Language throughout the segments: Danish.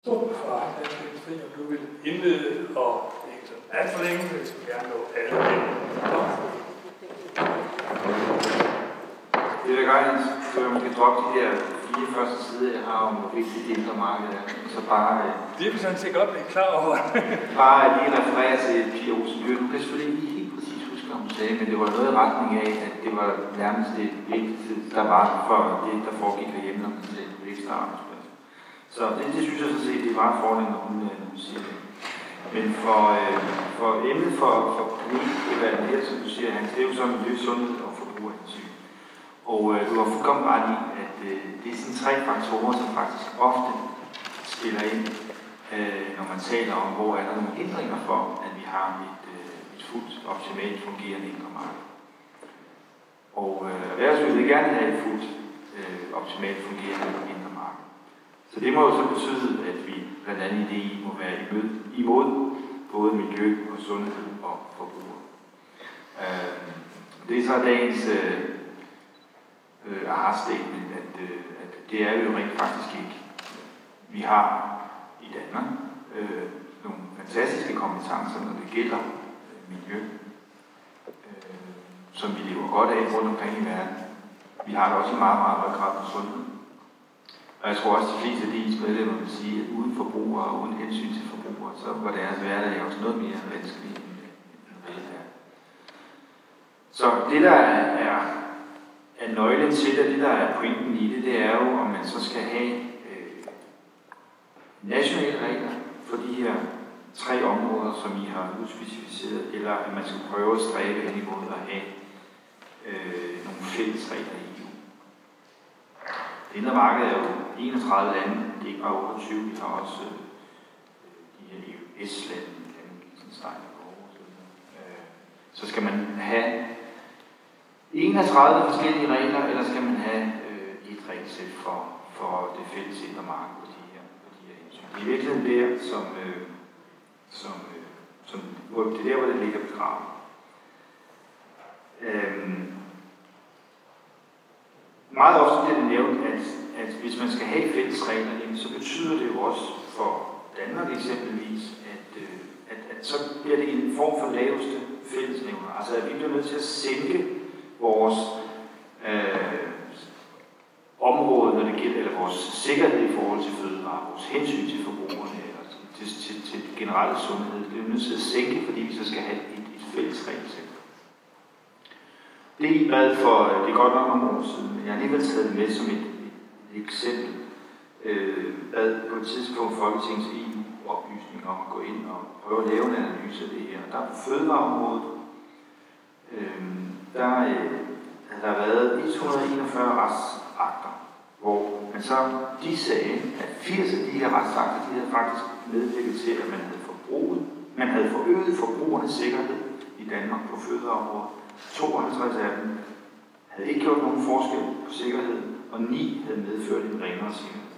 Fra Dansk Industri, og du vil indlede, og ikke så alt for længe, men vi skal gerne nå alle ind. Det vil jeg gerne, så man kan droppe de her 4 første sider, jeg har om, hvor vigtigt det indre marked er. Så bare... Det er vi sådan set godt blive klar over. bare lige referere til Pia Olsen Dyhr. Du kan selvfølgelig ikke helt præcis huske, hvad hun sagde, men det var noget i retning af, at det var nærmest det vigtigste, der var for det, der foregik herhjemme, når man sagde ekstra arbejdsplads. Så det synes jeg så set, det er meget fordelen, når hun siger det. Men for emnet for klinikudvalget her, som du siger, Hans, det er jo så miljø, sundhed og forbrugerhensyn. Og du har fuldkommen ret i, at det er sådan 3 faktorer, som faktisk ofte spiller ind, når man taler om, hvor er der nogle hindringer for, at vi har et fuldt optimalt fungerende indre marked. Og erhvervslivet vil gerne have et fuldt optimalt fungerende indre marked. Så det må jo så betyde, at vi blandt andet i DI må være imod både miljø og sundhed og forbruger. Det er så dagens aha-statement, at det er jo rent faktisk ikke. Vi har i Danmark nogle fantastiske kompetencer, når det gælder miljø, som vi lever godt af rundt omkring i verden. Vi har det også i meget, meget høj grad på sundhed. Og jeg tror også, at de fleste af de medlemmer vil sige, at uden forbrugere og uden hensyn til forbrugere, så var deres hverdag også noget mere vanskelig end velfærd. Så det, der er nøglen til det, det der er pointen i det, det er jo, om man så skal have nationale regler for de her 3 områder, som I har udspecificeret, eller at man skal prøve at stræbe hen imod at have nogle fælles regler i EU. Det indre marked er jo 31 lande, det er ikke bare 28, vi har også de her EU-lande, Liechtenstein og Norge osv. Så skal man have 31 forskellige regler, eller skal man have et regelsæt for det fælles indre marked på de her hensyn. Det er virkelig der, det er der, hvor det ligger begravet. Meget ofte bliver det nævnt, at hvis man skal have fælles regler, så betyder det jo også for Danmark eksempelvis, at så bliver det en form for laveste fællesnævner. Altså at vi bliver nødt til at sænke vores område, når det gælder, eller vores sikkerhed i forhold til fødevarer, vores hensyn til forbrugerne, eller til generelle sundhed. Det bliver nødt til at sænke, fordi vi så skal have et fælles regelsæt. Det er bad for, det er godt nok nogle år siden, men jeg har alligevel taget det med som et eksempel. Bad på et tidspunkt Folketingets EU-oplysning om at gå ind og prøve at lave en analyse af det her. Der på fødevareområdet, der har været 141 retsakter, hvor man så de sagde, at 80 af de her retsakter, de havde faktisk medvirket til, at man havde forøget forbrugernes sikkerhed i Danmark på fødevareområdet. 52 af dem havde ikke gjort nogen forskel på sikkerheden, og 9 havde medført en renere sikkerhed.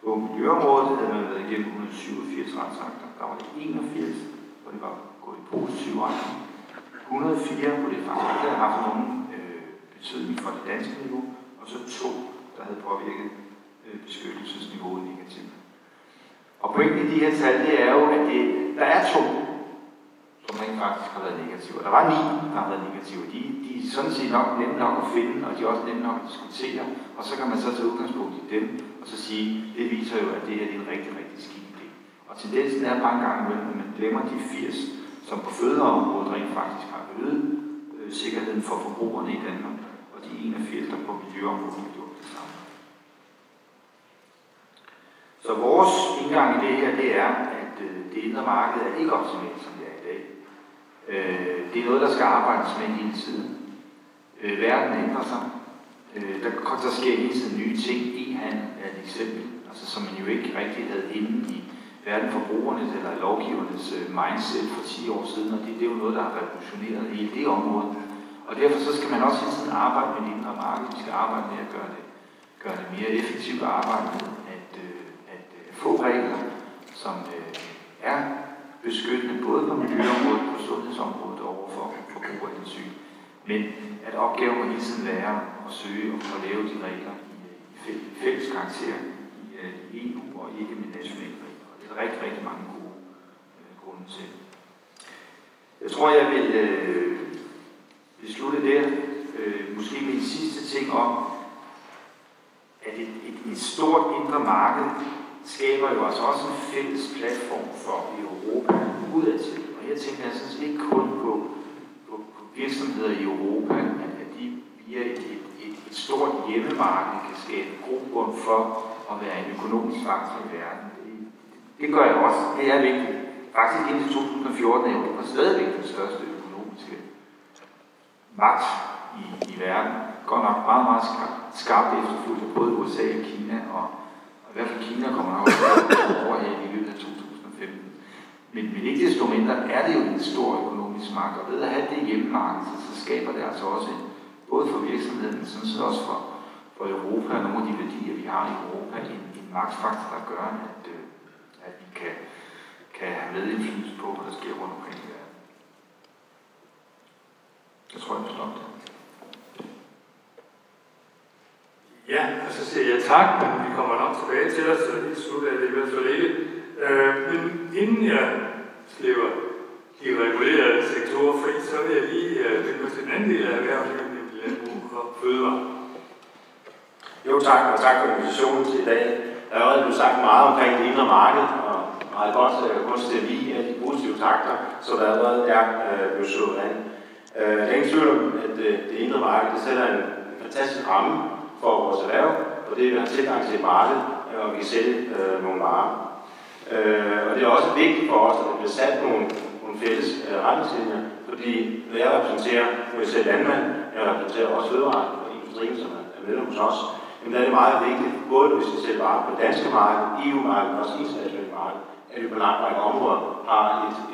På miljøområdet havde man været igennem 187 retsakter. Der var det 81, hvor det var gået i positiv retning. 104, hvor det faktisk ikke havde haft nogen betydning for det danske niveau, og så 2, der havde påvirket beskyttelsesniveauet negativt. Og pointen i de her tal, det er jo, at der er 2, som rent faktisk har været negative. Og der var 9, der har været negative. De er sådan set nok nemme nok at finde, og de er også nemme nok at diskutere. Og så kan man så tage udgangspunkt i dem, og så sige, det viser jo, at det her er en rigtig, rigtig skidt idé. Og tendensen er bare en gang imellem, at man glemmer de 80, som på fødevareområdet rent faktisk har øget sikkerheden for forbrugerne i Danmark, og de 81, der på miljøområdet har gjort det samme. Så vores indgang i det her, det er, at det indre marked er ikke optimalt, som det er i dag. Det er noget, der skal arbejdes med hele tiden. Verden ændrer sig. Der sker hele tiden nye ting. E-handel er et eksempel, altså, som man jo ikke rigtig havde inde i hverken forbrugernes eller lovgivernes mindset for 10 år siden, og det er jo noget, der har revolutioneret hele det område. Og derfor så skal man også hele tiden arbejde med det indre marked. Vi skal arbejde med at gøre det mere effektivt at arbejde med at få regler, som er beskyttende både på miljøområdet og på sundhedsområdet overfor forbrugerhensyn. Men at opgaven må hele tiden være at søge og lave de regler i fælles karakter i EU og ikke med nationale til. Jeg tror, jeg vil slutte der, måske med de sidste ting om, at et stort indre marked skaber jo altså også en fælles platform for Europa udadtil. Og her tænker jeg sådan set ikke kun på virksomheder i Europa, at de via et stort hjemmemarked kan skabe grobund for at være en økonomisk faktor i verden. Det gør jeg også. Det er vigtigt. Faktisk indtil 2014 er Europa stadigvæk den største økonomiske magt i verden. Godt nok meget, meget skarpt efterfulgt af både USA og Kina, og i hvert fald Kina kommer nok over her i løbet af 2015. Men ikke desto mindre er det jo en stor økonomisk magt, og ved at have det hjemmemarked, så skaber det altså også, både for virksomheden, men sådan set også for Europa og nogle af de værdier, vi har i Europa, en magtfaktor, der gør, at vi kan have medindflydelse på, hvad der sker rundt omkring i verden. Jeg tror, jeg vil stoppe det. Ja, og så siger jeg tak, men vi kommer nok tilbage til os, så lige slut af det i hvert fald ikke. Men inden jeg slipper de regulerede sektorer fri, så vil jeg lige vende mig til den anden del af erhvervslivet, nemlig landbrug og fødevare. Jo tak, og tak for invitationen til i dag. Der er allerede blevet sagt meget omkring det indre marked, og meget godt at lige af de positive takter, så der allerede er blevet slået an. Der er ingen tvivl om, at det indre marked det sætter en fantastisk ramme for vores erhverv, og det er, at vi har tilgang til et marked, og vi kan sælge nogle varer. Og det er også vigtigt for os, at der bliver sat nogle fælles retningslinjer, fordi når jeg repræsenterer, når jeg selv landmand, jeg repræsenterer også fødevare og industrien, som er medlem hos os, jamen der er det meget vigtigt, både hvis vi sælger varer på det danske marked, EU-marked og også internationalt marked, at vi på en lang række områder har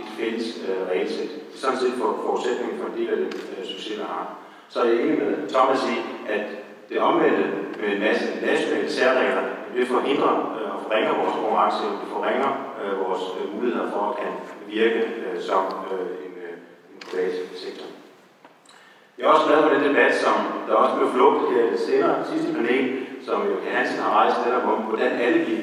et fælles regelsæt. Det er sådan set forudsætningen for en del af den succes, der har. Så er jeg enig med Thomas i, at det omvendte med en masse nationale særregler, det forhindrer og forringer vores konkurrence, det forringer vores muligheder for at kan virke som en privat sektor. Jeg er også glad for den debat, som der også blev flugtet her i det sidste panel, som Joachim Hansen har rejst netop om, hvordan alle vi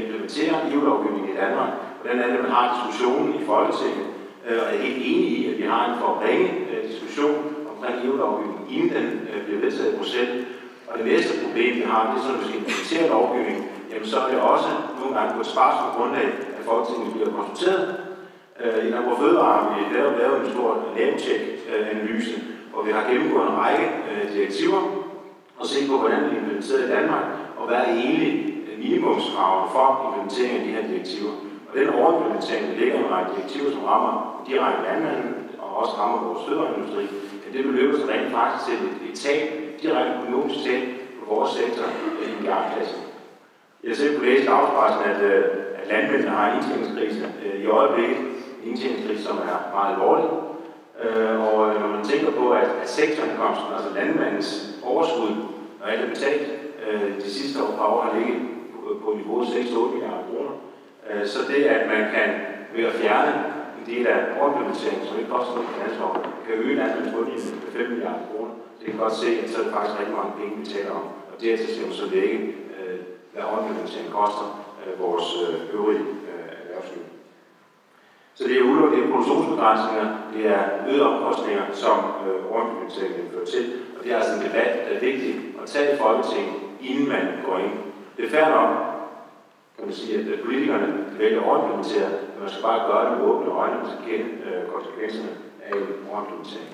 implementerer EU-lovgivningen i Danmark, hvordan alle man har diskussionen i Folketinget, og jeg er helt enig i, at vi har en for ringe diskussion omkring EU-lovgivningen, inden den bliver vedtaget i Bruxelles. Og det næste problem, vi har, det er sådan, at vi skal implementere lovgivningen, jamen så er det også nogle gange på et sparsomt grundlag, at Folketinget bliver konsulteret. I Landbrug & Fødevare har vi lavet en stor nabocheck-analyse, hvor vi har gennemgået en række direktiver og set på, hvordan vi implementerer i Danmark, og hvad er egentlig minimumskravene for implementering af de her direktiver. Og den overimplementering, der ligger i en række direktiver, som rammer direkte landmanden og også rammer vores fødevareindustri, det beløber sig rent faktisk til et tab, direkte økonomisk tab på vores sektor i en milliardklasse. Jeg har selv kunne læse i dagspressen, at landmændene har en indtjeningskrise i øjeblikket, en indtjeningskrise, som er meget alvorlig. Og når man tænker på, at sektorindkomsten, altså landmandens overskud, og alt er betalt, de sidste par år har ligget på niveauet 6-8 milliarder kroner. Så det, at man kan ved at fjerne en del af overimplementeringen, som ikke koster noget finanslov, kan øge landmandens bundlinje med 5 milliarder kroner. Det kan godt se, at så er det faktisk rigtig mange penge, vi taler om. Og dertil skal man så lægge, hvad overimplementeringen koster vores øvrige erhvervsliv. Så det er udelukket, det er produktionsbegrænsninger, det er øgede omkostninger, som overimplementeringen fører til. Og det er altså en debat, der er vigtig at tage i Folketinget, inden man går ind. Det er fair nok, kan man sige, at politikerne vælger at overimplementere, men man skal bare gøre det med åbne øjne, og så kende konsekvenserne af en overimplementering.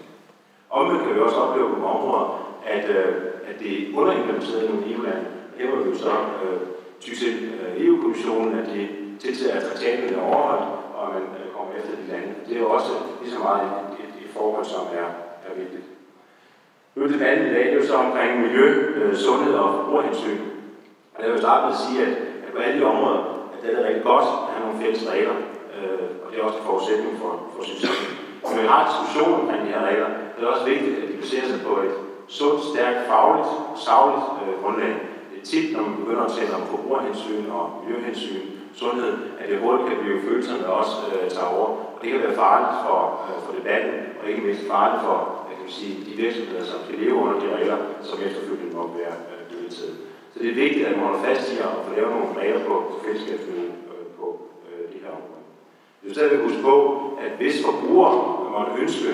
Omvendt kan vi også opleve på områder, at det er underimplementeret i nogle EU-lande. Her var vi jo så tyk til EU-kommissionen, at de tiltager, at traktaten er overholdt, og man kommer efter de lande. Det er jo også lige så meget et forhold, som er vigtigt. Nu er debatten i dag, det er jo så omkring miljø, sundhed og forbrugerhensyn. Og jeg vil starte med at sige, at på alle de områder, at det er rigtig godt at have nogle fælles regler, og det er også en forudsætning for succes. Når vi har en diskussion omkring de her regler, det er også vigtigt, at de baserer sig på et sundt, stærkt, fagligt og sagligt grundlag. Det er tit, når man begynder at tale om forbrugerhensyn og miljøhensyn, sundhed, at det hurtigt kan blive følelserne, der også tager over. Og det kan være farligt for debatten, og ikke mindst farligt for de virksomheder, som skal leve under de regler, som efterfølgende må være vedtaget. Så det er vigtigt, at man holder fast i at få lavet nogle regler på fællesskabsniveau på de her områder. Vi skal stadigvæk huske på, at hvis forbrugere måtte ønske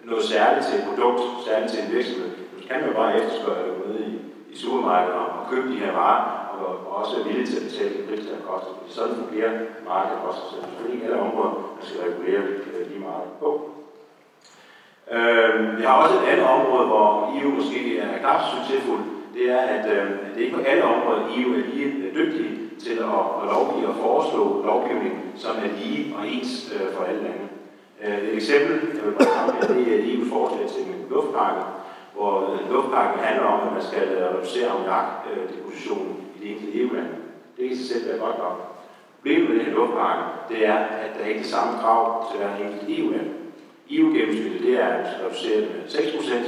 noget særligt til et produkt, særligt til en virksomhed, så kan man jo bare efterspørge det nede i supermarkedet og købe de her varer, og også er villige til at betale en pris, der koster. Sådan fungerer markedet også. Så det er selvfølgelig ikke alle områder, man skal regulere lige meget på. Vi har også et andet område, hvor EU måske er knap succesfuld. Det er, at det ikke på alle områder EU er lige dygtige til at lovgive og foreslå lovgivning, som er lige og ens for alle lande. Et eksempel, jeg vil bare komme med, det er EU's forslag til en luftpakke, hvor luftpakken handler om, at man skal reducere ammoniakdepositionen i de enkelte EU-lande. Det kan i sig selv være godt nok. Problemet med den her luftpakke, det er, at der ikke er de samme krav til hver enkelt EU-land. EU-gennemsnittet, det er reduceret med 6%,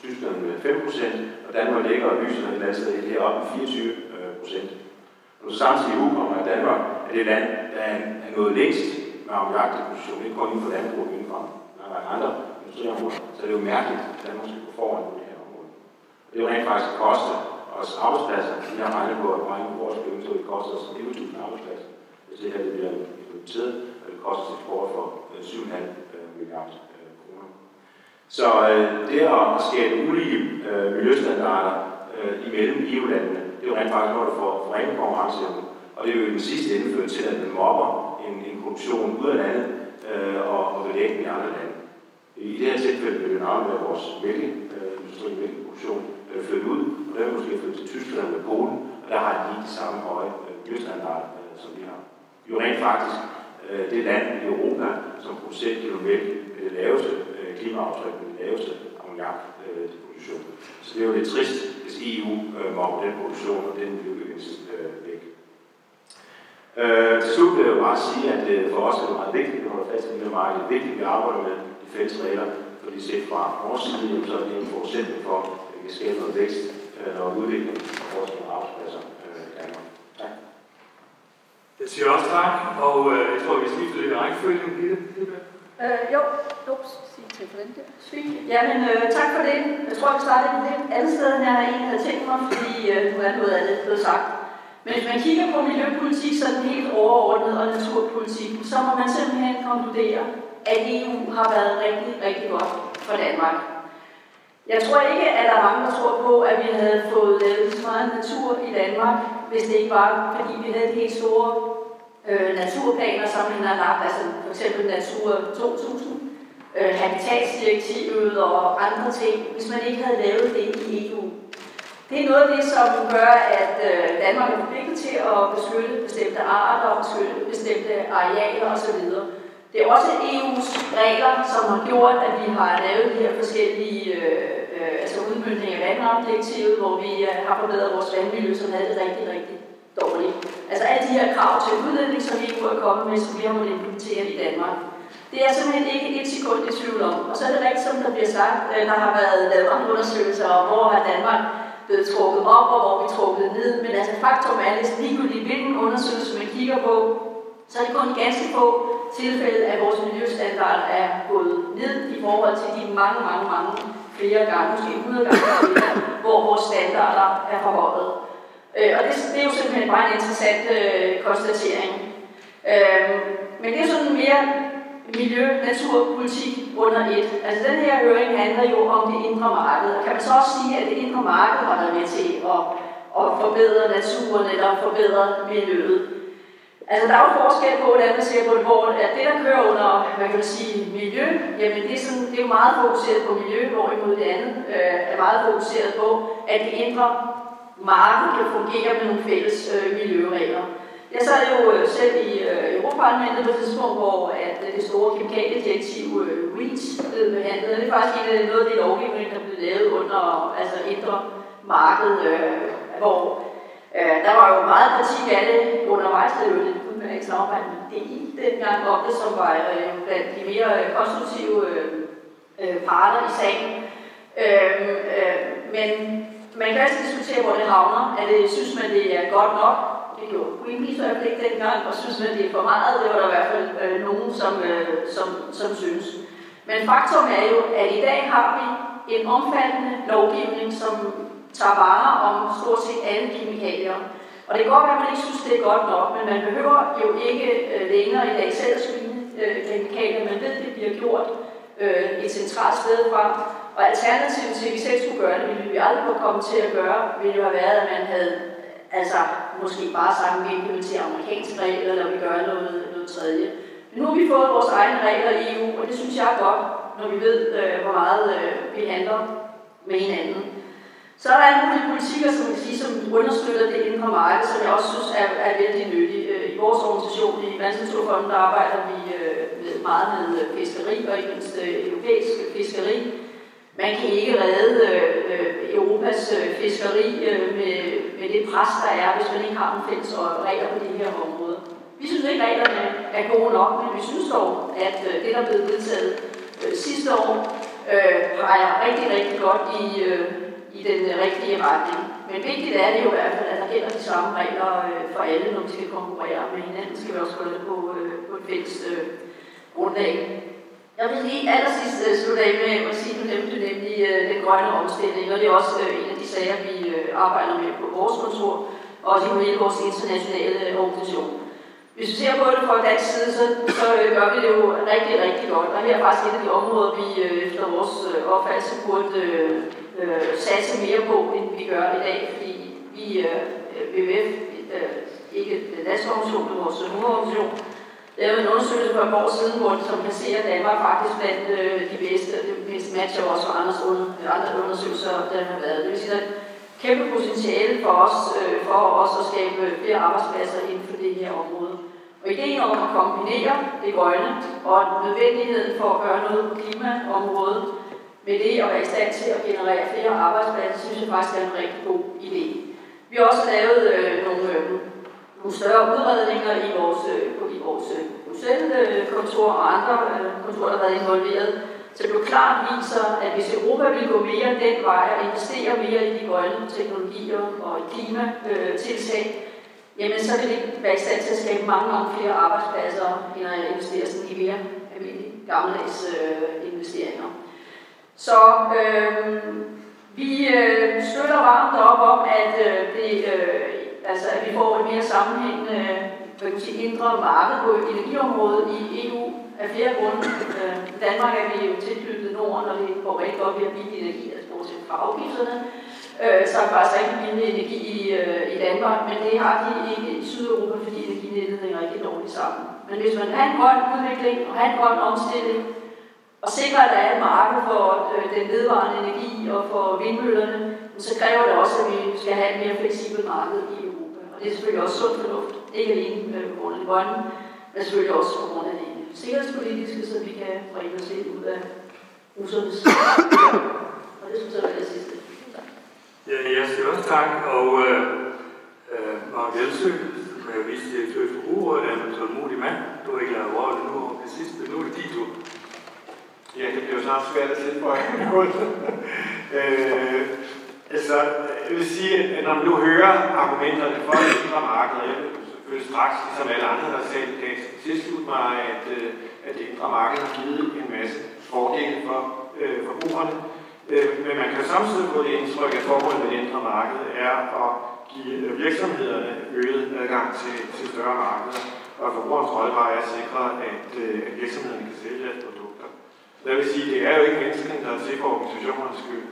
Tyskland med 5%, og Danmark ligger og lyser et eller andet sted heroppe med 24%. Og så samtidig kommer, at Danmark er det land, der er nået længst med ammoniakdeposition, ikke kun inden for landbrug, men inden for andre industriområder. Så det er jo mærkeligt, at Danmark skal gå foran på det her område. Og det er jo rent faktisk koste os arbejdspladser. Vi har regnet på, at mange af vores penge, så det koster os 11.000 arbejdspladser. Hvis det her det bliver implementeret, og det koster sit kort for 7,5 milliarder kroner. Så det at skabe ulige miljøstandarder imellem EU-landene, det er jo rent faktisk noget, der får forringet konkurrenceevne. Og det er jo i den sidste ende ført til, at man mobber en produktion ud af landet og belægge den i andre lande. I det her tilfælde vil det navne være vores mælkeproduktion flyttet ud, og der vil måske flytte til Tyskland eller Polen, og der har de de samme høje miljøstandarder, som vi har. Vi er jo rent faktisk det land i Europa, som producerer kilo mælk med det laveste klimaaftryk, med det laveste ammoniakdeposition. Så det er jo lidt trist, hvis EU mobber den produktion og den miljøgevinst væk. Til slut vil jeg jo bare sige, at for os er det meget vigtigt, at vi holder fast i det marked. Det er vigtigt, at vi arbejder med de fælles regler, fordi set fra vores side, så er det en forudsætning for, at vi kan skabe noget vækst og udvikling og forskning og arbejdspladser i Danmark. Tak. Jeg siger også tak, og jeg tror, vi skifter lidt i rækkefølgen. Sig til for den der. Jamen, tak for det. Jeg tror, vi starter et lidt andet sted, end jeg egentlig havde tænkt mig, fordi nu er noget andet blevet sagt. Men hvis man kigger på miljøpolitik sådan helt overordnet og naturpolitik, så må man simpelthen konkludere, at EU har været rigtig, rigtig godt for Danmark. Jeg tror ikke, at der er mange, der tror på, at vi havde fået lavet så meget natur i Danmark, hvis det ikke var, fordi vi havde de helt store naturplaner, som vi har lagt, altså f.eks. Natur 2000, Habitatsdirektivet og andre ting, hvis man ikke havde lavet det i EU. Det er noget af det, som gør, at Danmark er forpligtet til at beskytte bestemte arter og beskytte bestemte arealer osv. Det er også EU's regler, som har gjort, at vi har lavet de her forskellige udmøntninger af vandrammedirektivet, hvor vi har forbedret vores vandmiljø, som havde det rigtig, rigtig dårligt. Altså alle de her krav til udledning, som EU er kommet med, som vi har måttet implementere i Danmark. Det er simpelthen ikke et sekund i tvivl om. Og så er det rigtigt, som der bliver sagt, der har været lavet andre undersøgelser om, hvor har Danmark blevet trukket op, og hvor vi trukket ned. Men altså faktum er, at ligegyldigt hvilken undersøgelse man kigger på, så er det kun ganske få tilfælde, at vores miljøstandard er gået ned i forhold til de mange flere gange, måske 100 gange flere, hvor vores standarder er forhøjet. Og det er jo simpelthen bare en interessant konstatering. Men det er sådan mere miljø-naturpolitik under et. Altså den her høring handler jo om det indre marked. Og kan man så også sige, at det indre marked har været med til at forbedre naturen eller forbedre miljøet? Altså der er jo forskel på, hvordan man ser på det, hvor det der kører under, hvad kan man sige, miljø, jamen det er jo meget fokuseret på miljø, hvorimod det andet er meget fokuseret på, at det indre marked kan fungere med nogle fælles miljøregler. Jeg sad jo selv i Europaparlamentet på et tidspunkt, hvor det store kemikaliedirektiv REACH blev behandlet. Det er faktisk noget af det lovgivning, der blev lavet under indre marked, hvor der var jo meget kritik af det undervejs, der jo lidt udmærket samarbejde med DI dengang om det, som var blandt de mere konstruktive parter i sagen. Men man kan også diskutere, hvor det havner. Synes man, det er godt nok? Det gjorde Greenpeace i hvert fald ikke dengang, og synes man, det er for meget? Det var der i hvert fald nogen, som synes. Men faktum er jo, at i dag har vi en omfattende lovgivning, som tager vare om stort set alle kemikalier. Og det kan godt være, at man ikke synes, det er godt nok, men man behøver jo ikke længere i dag selv at screene kemikalier. Man ved, at det bliver gjort et centralt sted fra. Og alternativet til, at vi selv skulle gøre det, ville vi aldrig kunne komme til at gøre, ville jo have været, at man havde måske bare sagt, at vi implementerer amerikanske regler, eller vi gør noget tredje. Men nu har vi fået vores egne regler i EU, og det synes jeg er godt, når vi ved, hvor meget vi handler med hinanden. Så er der alle mulige politikker, som understøtter det indre marked, som jeg også synes er vældig nyttige. I vores organisation, i Verdensnaturfonden, der arbejder vi meget med fiskeri, og ikke mindst europæisk fiskeri. Man kan ikke redde Europas fiskeri med det pres, der er, hvis man ikke har en fælles regler på de her områder. Vi synes ikke, at reglerne er gode nok, men vi synes dog, at det, der blev vedtaget sidste år, peger rigtig, rigtig godt i den rigtige retning. Men vigtigt er det jo i hvert fald, at der gælder de samme regler for alle, når vi skal konkurrere med hinanden. Skal vi også gøre det på et fælles grundlag. Jeg vil lige allersidst slutte af med at sige, nemlig den grønne omstilling, og det er også en af de sager, vi arbejder med på vores kontor, og også i hele vores internationale organisation. Hvis vi ser på det fra dansk side, så gør vi det jo rigtig, rigtig godt, og her er faktisk et af de områder, vi efter vores opfattelse burde satse mere på, end vi gør i dag, fordi vi WWF, ikke den danske organisation, men vores hovedorganisation, lavede en undersøgelse for et år siden, hvor det som placerer Danmark faktisk blandt de bedste, og det matcher også for andre undersøgelser, der har været. Det vil sige, at der er et kæmpe potentiale for os at skabe flere arbejdspladser inden for det her område. Og ideen om at kombinere det grønne og nødvendigheden for at gøre noget på klimaområdet med det at være i stand til at generere flere arbejdspladser, synes jeg faktisk er en rigtig god idé. Vi har også lavet nogle større udredninger i vores Bruxelles-kontor og andre kontorer, der har været involveret, så det jo klart viser, at hvis Europa vil gå mere den vej og investere mere i de grønne teknologier og i klimatiltag, jamen så vil det være i stand til at skabe mange flere arbejdspladser, end at investere sådan i mere almindelige gammeldags investeringer. Så vi støtter varmt op om, at at vi får et mere sammenhængende indre marked på energiområdet i EU af flere grunde. I Danmark er vi jo tilknyttet Norden, og det går rigtig godt ved at billig energi, bortset fra afgifterne. Så er der faktisk rigtig billig energi i Danmark, men det har de ikke i Sydeuropa, fordi energinettet hænger rigtig dårligt sammen. Men hvis man har en grøn udvikling og har en grøn omstilling, og sikre, at der er et marked for den vedvarende energi og for vindmøllerne, så kræver det også, at vi skal have et mere fleksibelt marked i Europa. Og det er selvfølgelig også sund fornuft, ikke alene på grund af det grønne, men selvfølgelig også på grund af det sikkerhedspolitiske, så vi kan bringe os lidt ud af russernes. Og det synes jeg var det sidste. Ja, jeg siger også tak, og Mark Jelsø, som er vicedirektør for Forbrugerrådet, er en tålmodig mand. Du er ikke lavet ordet nu om det sidste, nu er det dit tur. Ja, det bliver jo snart svært at tilføje. Jeg vil sige, at når man nu hører argumenterne for det indre marked, jeg vil straks, ligesom alle andre, der sagde det, kan tilslutte mig, at det indre marked har givet en masse fordele for forbrugerne. Men man kan samtidig få det indtryk, at formålet med det indre marked er at give virksomhederne øget adgang til større markeder, og forbrugerens rolle bare er at sikre, at virksomhederne kan sælge deres produkter. Jeg vil sige, det er jo ikke menneskene, der er til for organisationernes skyld.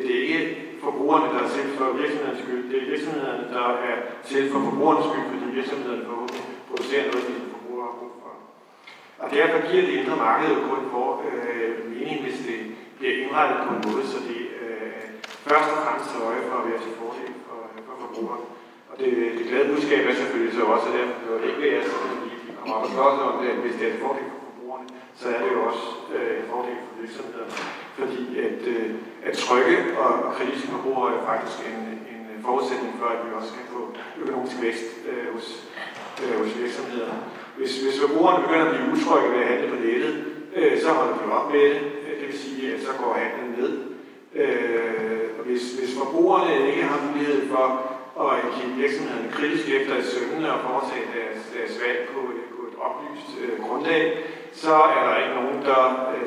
Det er ikke forbrugerne, der er til for virksomhedernes skyld. Det er virksomhederne, der er til for forbrugernes skyld, fordi virksomhederne forhåbentlig producerer noget, de forbrugere har brug for. Og derfor giver det indre marked jo kun mening, hvis det bliver indrettet på en måde, så det først og fremmest tager øje for at være til fordel for forbrugerne. Og det glade budskab er selvfølgelig så også, at det ikke vil være sådan, at vi kommer op og slås om det, at hvis det er til fordel for forbrugerne, så er det jo også en fordel for virksomhederne. Fordi at trygge og kritiske forbrugere er faktisk en forudsætning for, at vi også kan få økonomisk vækst hos virksomhederne. Hvis forbrugerne begynder at blive utrygge ved at handle på nettet, så holder de op med det. Det vil sige, at så går handlen ned. Hvis forbrugerne ikke har mulighed for at kigge virksomhederne kritisk efter et sømmende og foretage deres valg på et oplyst grundlag, så er der ikke nogen, der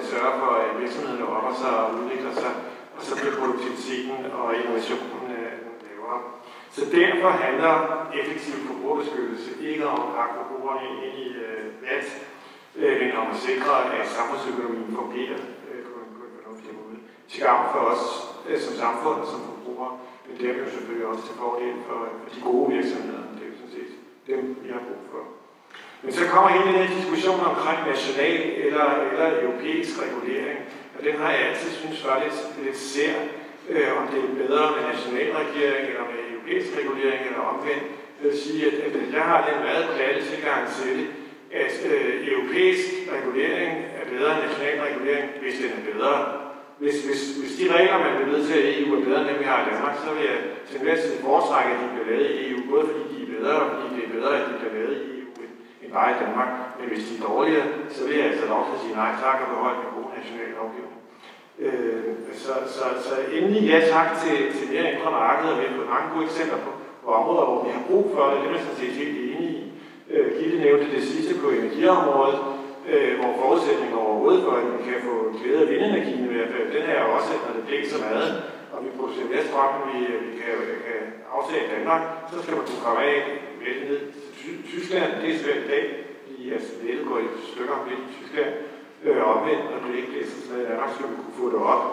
sørger for, at virksomhederne opper sig og udvikler sig, og så bliver produktiviteten og innovationen lavere. Så derfor handler effektiv forbrugerbeskyttelse ikke om at pakke forbrugerne ind i vat, men om at sikre, at samfundsøkonomien fungerer på en fornuftig måde. Til gavn for os som samfund og som forbrugere, men det er jo selvfølgelig også til fordel for de gode virksomheder. Det er jo sådan set dem, vi har brug for. Men så kommer hele den her diskussion omkring national eller europæisk regulering, og den har jeg altid synes var lidt sær, om det er bedre med national regering eller med europæisk regulering eller omvendt. Det vil sige, at jeg har den meget platte tilgang til det, at europæisk regulering er bedre end national regulering, hvis den er bedre. Hvis de regler, man vil vedtage i EU, er bedre end dem, vi har i Danmark, så vil jeg til enhver tid foretrække, at de bliver lavet i EU, både fordi de er bedre, og fordi det er bedre, at de bliver lavet i EU end bare i Danmark. Men hvis de er dårligere, så vil jeg altså lov til at sige nej tak og beholde en god national lovgivning. Så endelig ja tak til mere indre marked, og vi har fået mange gode eksempler på områder, hvor vi har brug for det. Det er man sådan set helt enige i. Gitte nævnte det sidste på energiområdet, hvor forudsætninger overhovedet for, at vi kan få glæde af vindenergien i hvert fald, den er jo også, når det blæser meget, og vi producerer mere strøm, end vi kan aftage i Danmark, så skal man kunne komme af med det ned til Tyskland. Det er svært i dag, fordi nettet går i stykker om lidt i Tyskland. Omvendt, når det ikke blæser sådan noget i Danmark, skal vi kunne få det op.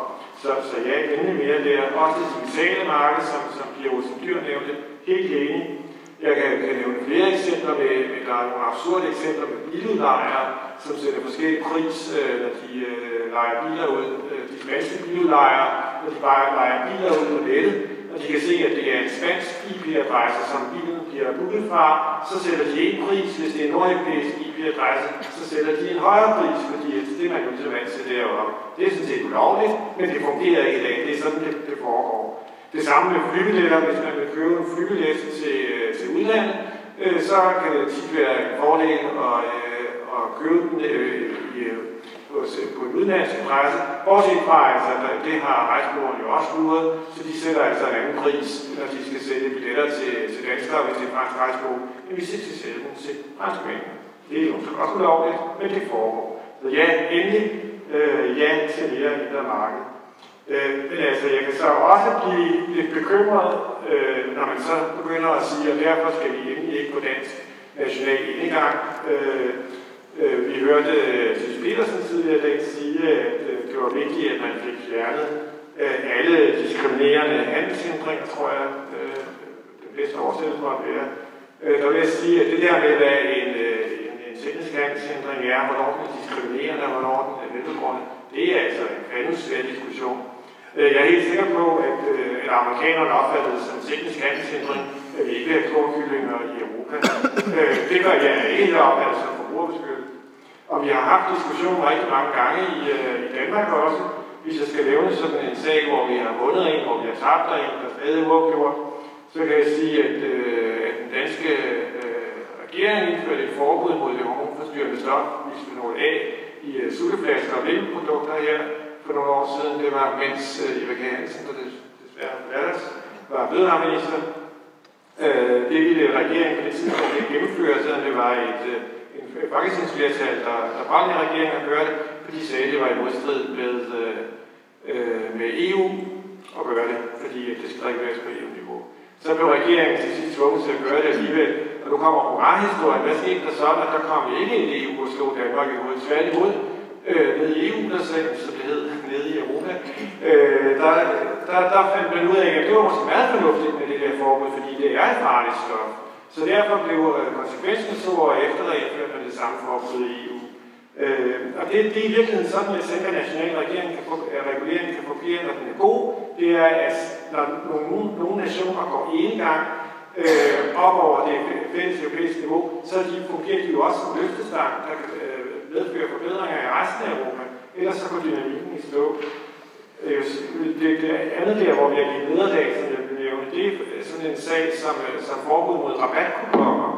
Så ja, endelig mere der. Også det digitale marked, som Pia Olsen Dyhr nævnte, helt enig. Jeg kan nævne flere eksempler der er nogle absurde eksempler med biludlejere, som sætter forskellige pris, når de lejer biler ud. De spanske biludlejere, når de bare lejer biler ud på nettet, og de kan se, at det er en spansk IP-adresse, som bilen bliver booket fra, så sætter de en pris. Hvis det er en nordeuropæisk IP-adresse, så sætter de en højere pris, fordi det er man jo til vant til deroppe. Det er sådan set ulovligt, men det fungerer ikke i dag. Det er sådan, det foregår. Det samme med flybilletter. Hvis man vil købe en flybillet til udlandet, så kan det tit være en fordel at købe den på en udenlandsk adresse. Bortset fra, altså, det har rejsebureauerne jo også luret, så de sætter altså en anden pris, når de skal sælge billetter til danskere, hvis det er fransk rejsebureau, end hvis de skal sælge dem til franskmændene. Det er jo også ulovligt, men det foregår. Så ja, endelig ja til mere indre marked. Men altså, jeg kan så også blive lidt bekymret, når man så begynder at sige, at derfor skal vi endelig ikke på dansk national enegang. Vi hørte Thys Petersen tidligere i dag sige, at det var vigtigt, at man fik fjernet alle diskriminerende handelshindringer, tror jeg, det bedste oversættelse må være. Der vil jeg sige, at det der med, hvad en teknisk handelshindring er, hvornår den er diskriminerende og hvornår den er velbegrundet, det er altså en fandens svær diskussion. Jeg er helt sikker på, at amerikanerne opfattede det som en teknisk handelshindring, at vi ikke vil have klorkyllinger i Europa. Det gør jeg ikke opfattet som forbrugerbeskyttelse. Og vi har haft diskussioner rigtig mange gange i Danmark også. Hvis jeg skal nævne sådan en sag, hvor vi har vundet en, hvor vi har tabt en, der stadig er uopgjort, så kan jeg sige, at den danske regering indførte et forbud mod det hormonforstyrrende stof, bisphenol A, i sutteflasker og vindprodukter her for nogle år siden. Det var mens Eva Hansen, der desværre var fødevareminister. Det ville regeringen på det tidspunkt ikke gennemføre, selvom det var et folketingsflertal, der brændte i regeringen at gøre det, for de sagde, at det var i modstrid med EU at gøre det, fordi det skal ikke være på EU-niveau. Så blev regeringen til sidst tvunget til at gøre det alligevel. Og nu kommer moralhistorien. Hvad skete der så, at der kom ikke en EU og slog Danmark i hovedet? Tværtimod, nede i EU, der sagde, så det hed nede i Europa, der fandt man ud af, at det var måske meget fornuftigt med det der forbud, fordi det er et farligt stof. Så derfor blev konsekvensen så, og efter der indførte man det samme forbud i EU. Og det er i virkeligheden sådan, jeg tænker, at national regulering kan fungere, når den er god. Det er, at når nogle nationer går enegang op over det fælles europæiske niveau, så fungerer de jo også som løftestang, der kan medføre forbedringer i resten af Europa. Ellers så går dynamikken i stå. Det andet der, hvor vi har givet nederlag, som jeg vil nævne, det er sådan en sag som forbud mod rabatkuponer.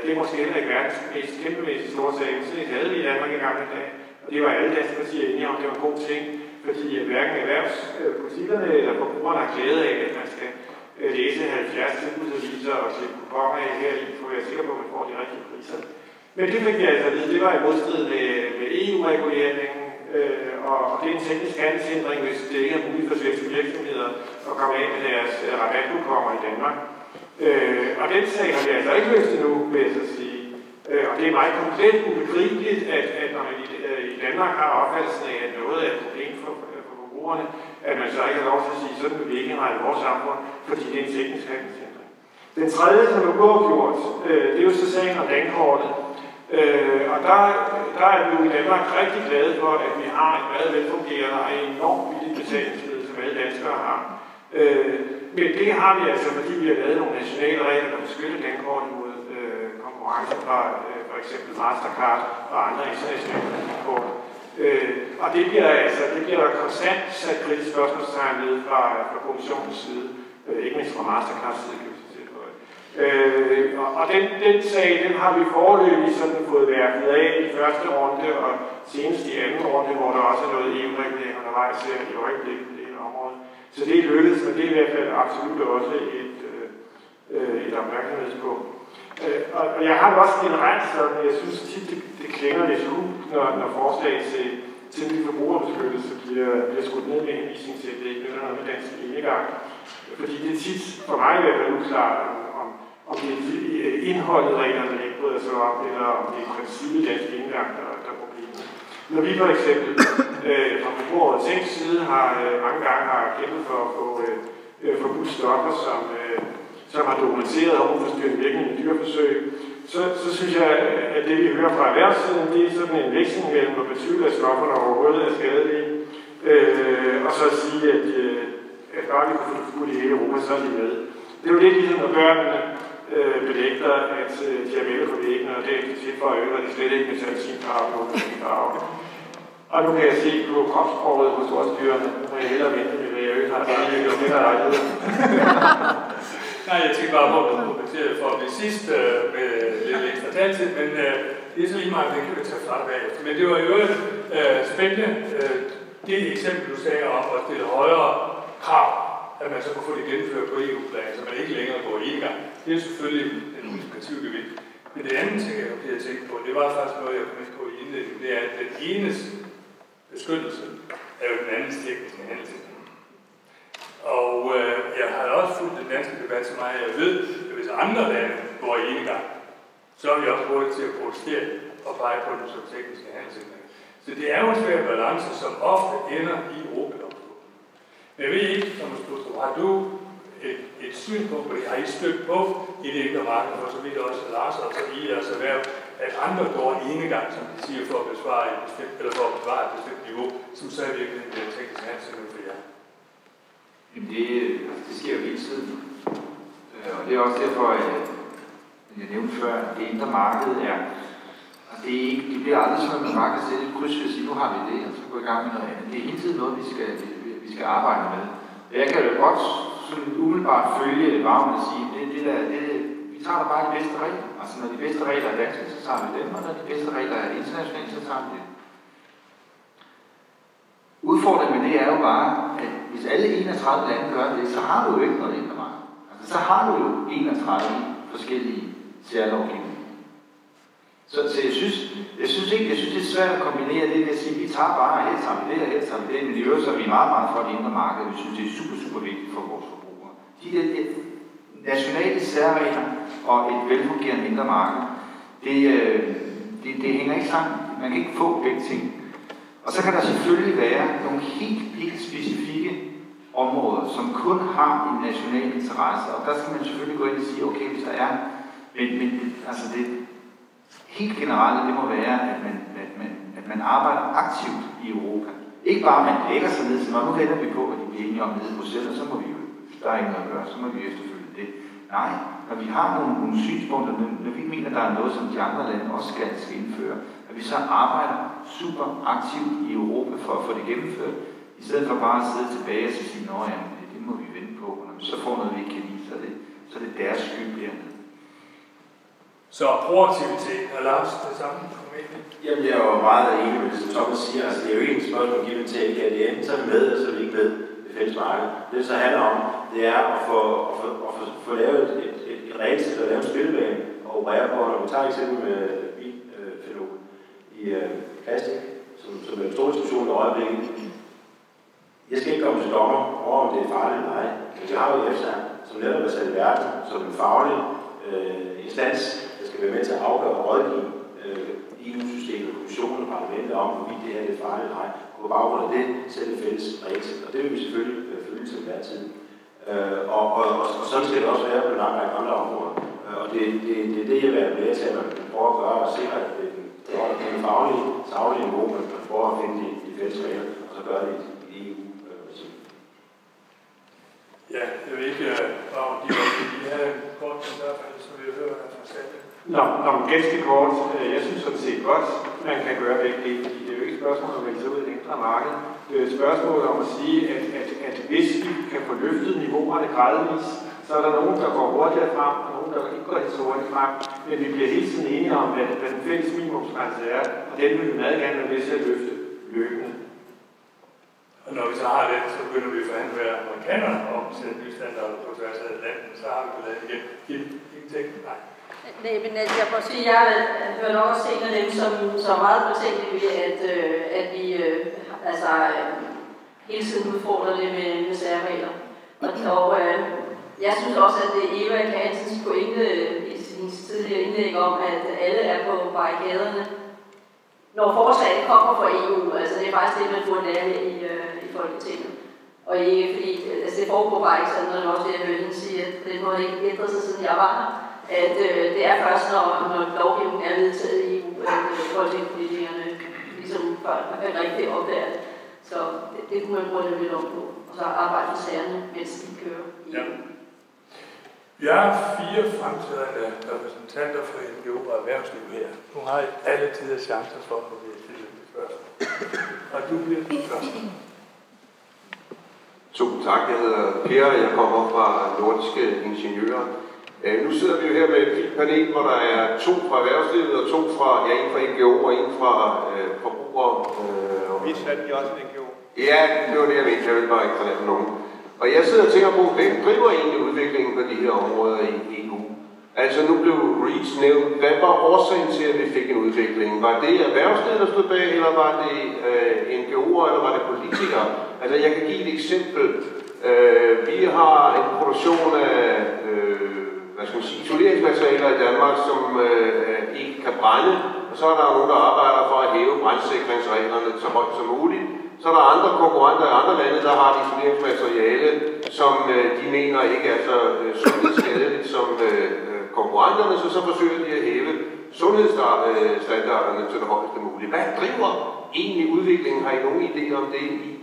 Det er måske heller ikke verdens mest kæmpemæssigt store sag, men sådan et havde vi i Danmark i gamle dage. Og det var alle danske partier enige om, det var en god ting, fordi hverken erhvervspolitikerne eller forbrugerne har glæde af, at man skal læse 70 tilbudsaviser og klippe kuponer af her i, for jeg er sikker på, at man får de rigtige priser. Men det fik vi altså at vide, det var i modstrid med EU-reguleringen, og det er en teknisk handelshindring, hvis det ikke er muligt for svenske virksomheder at komme af med deres rabatkuponer i Danmark. Og den sag har vi altså ikke løst endnu, vil jeg så sige. Og det er meget komplet ubegribeligt, at når man i Danmark har opfattelsen af, at noget er et problem for forbrugerne, at man så ikke har lov til at sige, sådan vil vi ikke indrette vores samfund, fordi det er en teknisk handelshindring. Den tredje, som er uafgjort, det er jo så sagen om dankortet. Og der er vi jo i Danmark rigtig glade for, at vi har et meget velfungerende og enormt billigt betalingsmiddel, som alle danskere har. Men det har vi altså, fordi vi har lavet nogle nationale regler, der beskytter dankortet mod konkurrence fra for eksempel Mastercard og andre internationale kort. Og det bliver der konstant sat kritisk spørgsmålstegn ved fra kommissionens side, ikke mindst fra Mastercards side. Og den sag, den har vi foreløbig sådan fået værket af i første runde, og senest i anden runde, hvor der også er noget EU-regulering undervejs her i øjeblikket på det her område. Så det er lykkedes, men det er i hvert fald absolut også et opmærksomhedspunkt. Og jeg har det også generelt sådan, jeg synes tit, det klinger lidt hult, når forslag til ny forbrugerbeskyttelse bliver skudt ned med henvisning til, at det ikke er noget med dansk enegang. Fordi det er tit, for mig i hvert fald uklart, om det er indholdet i reglerne, der ikke bryder sig om, eller om det er princippet dansk enegang, der er problemet. Når vi for eksempel fra Forbrugerrådets side mange gange har kæmpet for at få forbudt stoffer, som har dokumenteret hormonforstyrrende virkning i dyreforsøg, så synes jeg, at det vi hører fra erhvervssiden, det er sådan en veksling mellem at betvivle, at stofferne overhovedet er skadelige, og så at sige, at bare vi kunne få det forbudt i hele Europa, så er de med. Det er jo lidt ligesom, når børnene benægter, at de er med på væggen, og det er ikke til for øvrigt, og de slet ikke betaler sin farve. Og nu kan jeg se på kropsproget hos vores dyrene, nu må jeg hellere vente med, at jeg ikke har bare lige lidt lejlighed. Nej, jeg tænker bare på at kommentere for at blive sidst med lidt ekstra taltid, men det er så lige meget, det kan vi tage fra det bagefter. Men det var jo spændende, det eksempel, du sagde om at stille højere krav, at man så kunne få det gennemført på EU-plan, så man ikke længere går i gang. Det er selvfølgelig en ultimativ gevinst. Men det andet ting, jeg kom til at tænke på, det var faktisk noget, jeg kom ind på i indledningen, det er, at den enes beskyttelse er jo den andens tekniske handelshindring. Og jeg har også fulgt den danske debat så meget, jeg ved, at hvis andre lande går i enegang, så er vi også hurtigt til at protestere og pege på den som tekniske handelshindring. Så det er jo en svær balance, som ofte ender i Europadomstolen. Men jeg ved ikke, Thomas Plustrup, har du et synspunkt, hvor I har stødt på i det indre marked, for så vidt også Lars og så i jeres erhverv, at andre går i enegang, som de siger, for at bevare et bestemt niveau, som så er virkelig en teknisk handelshindring for jer? Det sker jo hele tiden. Og det er også derfor, at jeg nævnte før, at det indre marked er, og det bliver aldrig sådan, at man bare kan sætte et kryds og sige, nu har vi det, og så gå i gang med noget andet. Det er hele tiden noget, vi skal arbejde med. Jeg kan jo godt sådan umiddelbart følge varmen og sige, vi tager da bare de bedste regler. Altså når de bedste regler er danske, så tager vi dem, og når de bedste regler er internationale, så tager vi dem. Udfordringen med det er jo bare, at hvis alle 31 lande gør det, så har du jo ikke noget indre marked. Altså så har du jo 31 forskellige særlovgivninger. Så jeg synes det er svært at kombinere det med at sige, at vi tager bare, her tager vi det, og her tager vi det, men i øvrigt så er vi meget for det indre marked, vi synes det er super vigtigt for vores forbrugere. De der nationale særregler og et velfungerende indre marked, det hænger ikke sammen. Man kan ikke få begge ting. Og så kan der selvfølgelig være nogle helt specifikke områder, som kun har en national interesse, og der skal man selvfølgelig gå ind og sige, okay, hvis der er, men altså det helt generelle, det må være, at man arbejder aktivt i Europa. Ikke bare, at man lægger sig ned, så nu vender vi på, at de bliver enige om nede i Bruxelles, og så må vi jo, der er ikke noget at gøre, så må vi efterfølge det. Nej, når vi har nogle synspunkter, når vi mener, der er noget, som de andre lande også skal indføre, at vi så arbejder super aktivt i Europa for at få det gennemført, i stedet for bare at sidde tilbage og sige, nå ja, det må vi vente på, og når vi så får noget, vi ikke kan lide, så er det deres skyld dernede. Så proaktivitet og Lars, det samme? Jamen, jeg er jo meget enig med det, som Thomas siger. Altså, det er jo ikke et spørgsmål om give and take, at det er enten så er vi med, eller så er vi ikke med i fælles marked. Det så handler om, det er at få lavet et regelsæt og lave en spillebane og operere på, når vi tager eksempel med bilfælod i plastik, som er en stor diskussion i øjeblikket. Jeg skal ikke komme til dommer over, om det er farligt eller ej, men vi har jo EFSA, som netop er sat i verden som en faglig instans, der skal være med til at afgøre og rådgive EU-systemet, kommissionen og parlamentet om, hvorvidt det her er farligt eller ej. Og på baggrund af det sætte fælles regelsæt. Og det vil vi selvfølgelig følge til hver tid. Og sådan skal det også være på en lang række andre områder. Og det er det, jeg vil være med til, at man prøver at gøre og sikre, at det holder på det saglige niveau, man prøver at finde de fælles regler, og så gøre det i EU. Ja, jeg ved ikke, om de havde en kort i hvert fald, så vi hører fra Sande. Nå, ganske kort. Jeg synes sådan set godt, man kan gøre begge dele, fordi det er jo ikke et spørgsmål om at vælge sig ud i det indre marked. Det er et spørgsmål om at sige, at hvis vi kan få løftet niveauerne gradvist, så er der nogen, der går hurtigere frem, og nogen, der ikke går helt så hurtigt frem. Men vi bliver hele tiden enige om, hvad den fælles minimumsgrænse er, og den vil vi meget gerne være med til at løfte løbende. Og når vi så har det, så begynder vi at forhandle med amerikanerne om at sætte nye standarder på tværs af landet, så har vi på landet igen. Ingenting? Nej. Nej, men jeg må sige, jeg hører nok også en af dem, som er meget betænkelige ved, at vi hele tiden udfordrer det med særregler. Og jeg synes også, at Eva Kansens pointe i sin tidligere indlæg om, at alle er på barrikaderne, når forslaget kommer fra EU, altså det er faktisk det, man burde lære i Folketinget. Og ikke fordi, altså det foregår bare ikke sådan, og også det, jeg hørte hende sige, at det må ikke ændre sig, siden jeg var her, at det er først, når lovgivningen er vedtaget i EU, at folketingspolitikerne ligesom rigtig opdager det. Så det kunne man bruge lidt om på, og så arbejde for sagerne, mens de kører i EU. Ja. Vi har 4 fremtrædende repræsentanter for NGO og erhvervsliv her. Nu har I alle tider chancer for at blive stillet det spørgsmål. Og du bliver den første. Tusind tak. Jeg hedder Per, og jeg kommer fra Nordiske Ingeniører. Nu sidder vi jo her med et panel, hvor der er 2 fra erhvervslivet og 2 fra, en fra NGO og en fra forbrugere. Vi er også en NGO. Ja, det var det, jeg mente. Jeg vil bare ikke forlade nogen. Og jeg sidder og tænker på, hvem driver egentlig udviklingen på de her områder i EU? Altså nu blev REACH nævnt. Hvad var årsagen til, at vi fik en udvikling? Var det erhvervslivet, der stod bag, eller var det NGO'er, eller var det politikere? Altså jeg kan give et eksempel. Vi har en produktion af isoleringsmaterialer i Danmark, som ikke kan brænde. Og så er der nogen, der arbejder for at hæve brandsikringsreglerne så højt som muligt. Så er der andre konkurrenter i andre lande, der har et isoleringsmateriale, som de mener ikke er så sundhedsskadeligt som konkurrenterne, så forsøger de at hæve sundhedsstandarderne til det højeste mulige. Hvad driver egentlig udviklingen? Har I nogen idé om det i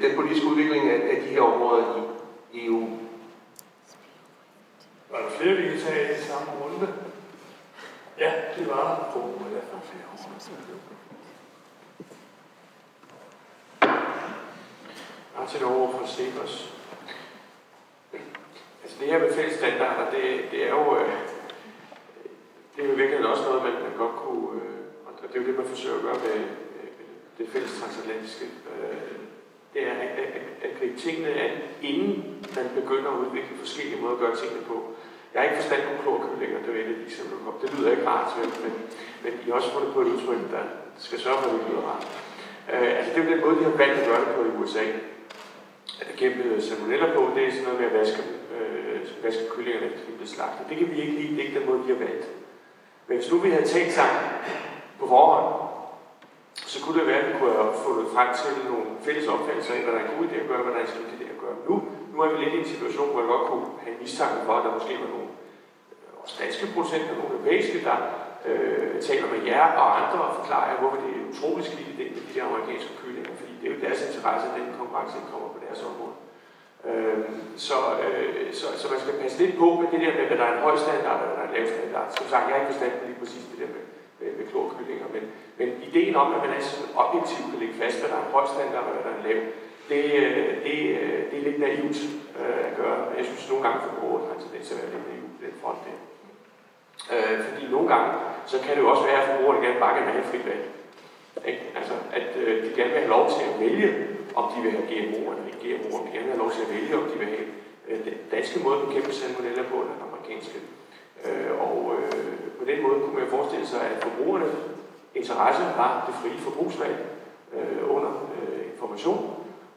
den politiske udvikling af de her områder i EU? Var der flere, vi kan tage i samme runde? Ja, det var der. Martin over fra Cepos. Altså det her med fælles standarder, det er jo virkelig også noget, man godt kunne, og det er jo det, man forsøger at gøre med det fælles transatlantiske. Det er at gribe tingene an, inden man begynder at udvikle forskellige måder at gøre tingene på. Jeg har ikke forstand på klorkyllinger, det er et eksempel på. Det lyder ikke rart, men I har også fundet på et udtryk, der skal sørge for, at det lyder rart. Altså det er jo den måde, de har valgt at gøre det på i USA. At der kæmpe salmonella på, det er sådan noget med at vaske kyllingerne efter de bliver slagtet. Det kan vi ikke lide, det er ikke den måde, de har valgt. Men hvis nu vi havde talt sammen på forhånd, så kunne det være, at vi kunne have fundet frem til nogle fælles opfattelser af, hvad der er en god idé at gøre, hvad der er en skidt idé at gøre. Nu er vi lidt i en situation, hvor vi godt kunne have en mistanke for, at der måske var nogle også danske producenter, nogle europæiske, der taler med jer og andre og forklarer, hvorfor det er utrolig skidt idé med de her amerikanske kyllinger, fordi det er jo deres interesse, at den konkurrence ikke kommer på deres område. Så man skal passe lidt på med det der med, at der er en høj standard og der er en lav standard. Som sagt, jeg har ikke forstand på lige præcis det der med klorkyllinger, men ideen om, at man altså objektivt kan lægge fast, hvad der er en høj standard og hvad der er en lav, det er lidt naivt at gøre. Jeg synes nogle gange, for borgerne har en tendens til at være lidt naivt på den front der. Fordi nogle gange, så kan det jo også være, at forbrugerne gerne bare kan have frit valg. Altså, at de gerne vil have lov til at vælge, om de vil have GMO eller ikke GMO, om de gerne vil have lov til at vælge, om de vil have den danske måde at bekæmpe salmonella på, eller den amerikanske. På den måde kunne man forestille sig, at forbrugernes interesse var det frie forbrugsvalg under information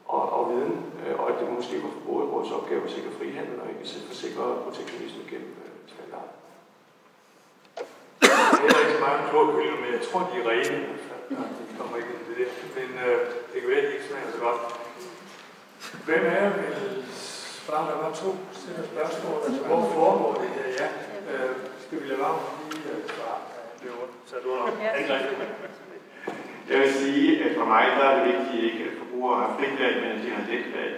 og viden, og at det måske var forbrugerrådets opgave at sikre frihandel og ikke forsikre protektionisme gennem standard. heller ikke så mange klorkyllinger, men jeg tror, de er rene. De kommer ikke ind til det. Men det kan være, at de ikke smager så godt. Hvem er jeg vil svare? Der var 2 spørgsmål. Altså, hvor foregår det her? Ja. Skal vi lade være med lige svare? Det var sat under angreb. Jeg vil sige, at for mig der er det vigtigt ikke, at forbrugere har frit valg, men at de har let valg.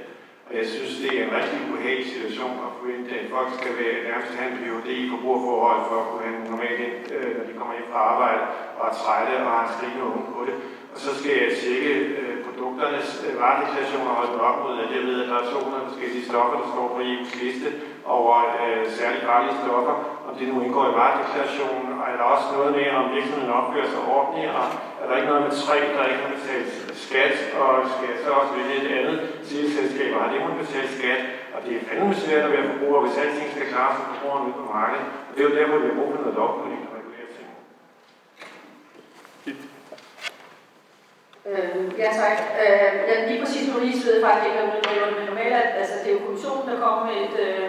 Og jeg synes, det er en rigtig ubehagelig situation at forvente, at folk skal være nærmest have en PhD i forbrugerforhold for at kunne have en normal ind, når de kommer ind fra arbejde og er trætte og har en skrigende unge på det. Og så skal jeg tjekke produkternes varedeklarationer og holde mig op mod, at jeg ved, at der er 200 forskellige stoffer, der står på EU's liste over særligt farlige stoffer. Om det nu indgår i varedeklarationen, og er der også noget med, om virksomheden opfører sig ordentligt, og er der ikke noget med 3, der ikke har betalt skat, og skal jeg så også vælge et andet selskab, og har det må betale skat, og det er fandme svært at være forbruger, hvis alting skal klare sig forbrugeren ude på markedet. Og det er jo derfor, vi har brug for noget lovgivning, der regulerer ting. Ja, tak. Lige præcis nu lige ved faktisk ikke, om det er normalt, altså det er jo kommissionen, der kommer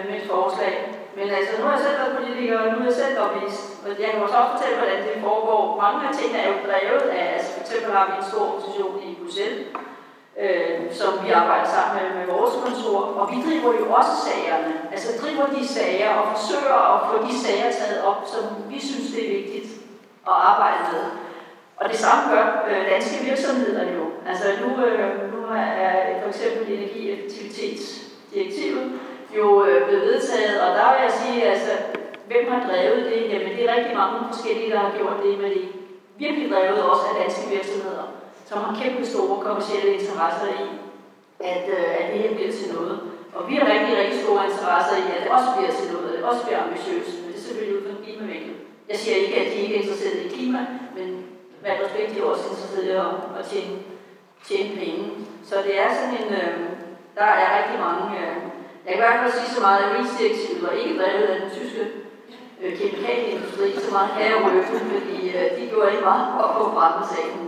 med et forslag. Men altså, nu har jeg selv været politiker, og nu er jeg selv opvist. Og jeg kan også fortælle, hvordan det foregår. Mange af tingene er jo drevet af, altså for eksempel har vi en stor organisation i Bruxelles, som vi arbejder sammen med vores kontor, og vi driver jo også sagerne. Altså driver de sager og forsøger at få de sager taget op, som vi synes, det er vigtigt at arbejde med. Og det samme gør danske virksomheder jo. Altså nu er for eksempel energieffektivitetsdirektivet jo blevet vedtaget, og der vil jeg sige, altså, hvem har drevet det? Jamen det er rigtig mange forskellige, der har gjort det, men det er virkelig drevet også af danske virksomheder, som har kæmpe store kommercielle interesser i, at det her bliver til noget. Og vi har rigtig, rigtig store interesser i, at det også bliver til noget, at det også bliver ambitiøst, men det er selvfølgelig ud fra en klimavinkel. Jeg siger ikke, at de ikke er interesserede i klima, men med respekt, de er også interesserede i at tjene penge. Så det er sådan en, der er rigtig mange. Jeg kan i hvert fald sige så meget, at REACH-direktivet var ikke drevet af den tyske kemikalieindustri, så meget kan jeg røbe, fordi de gjorde ikke meget for at få fremme sagen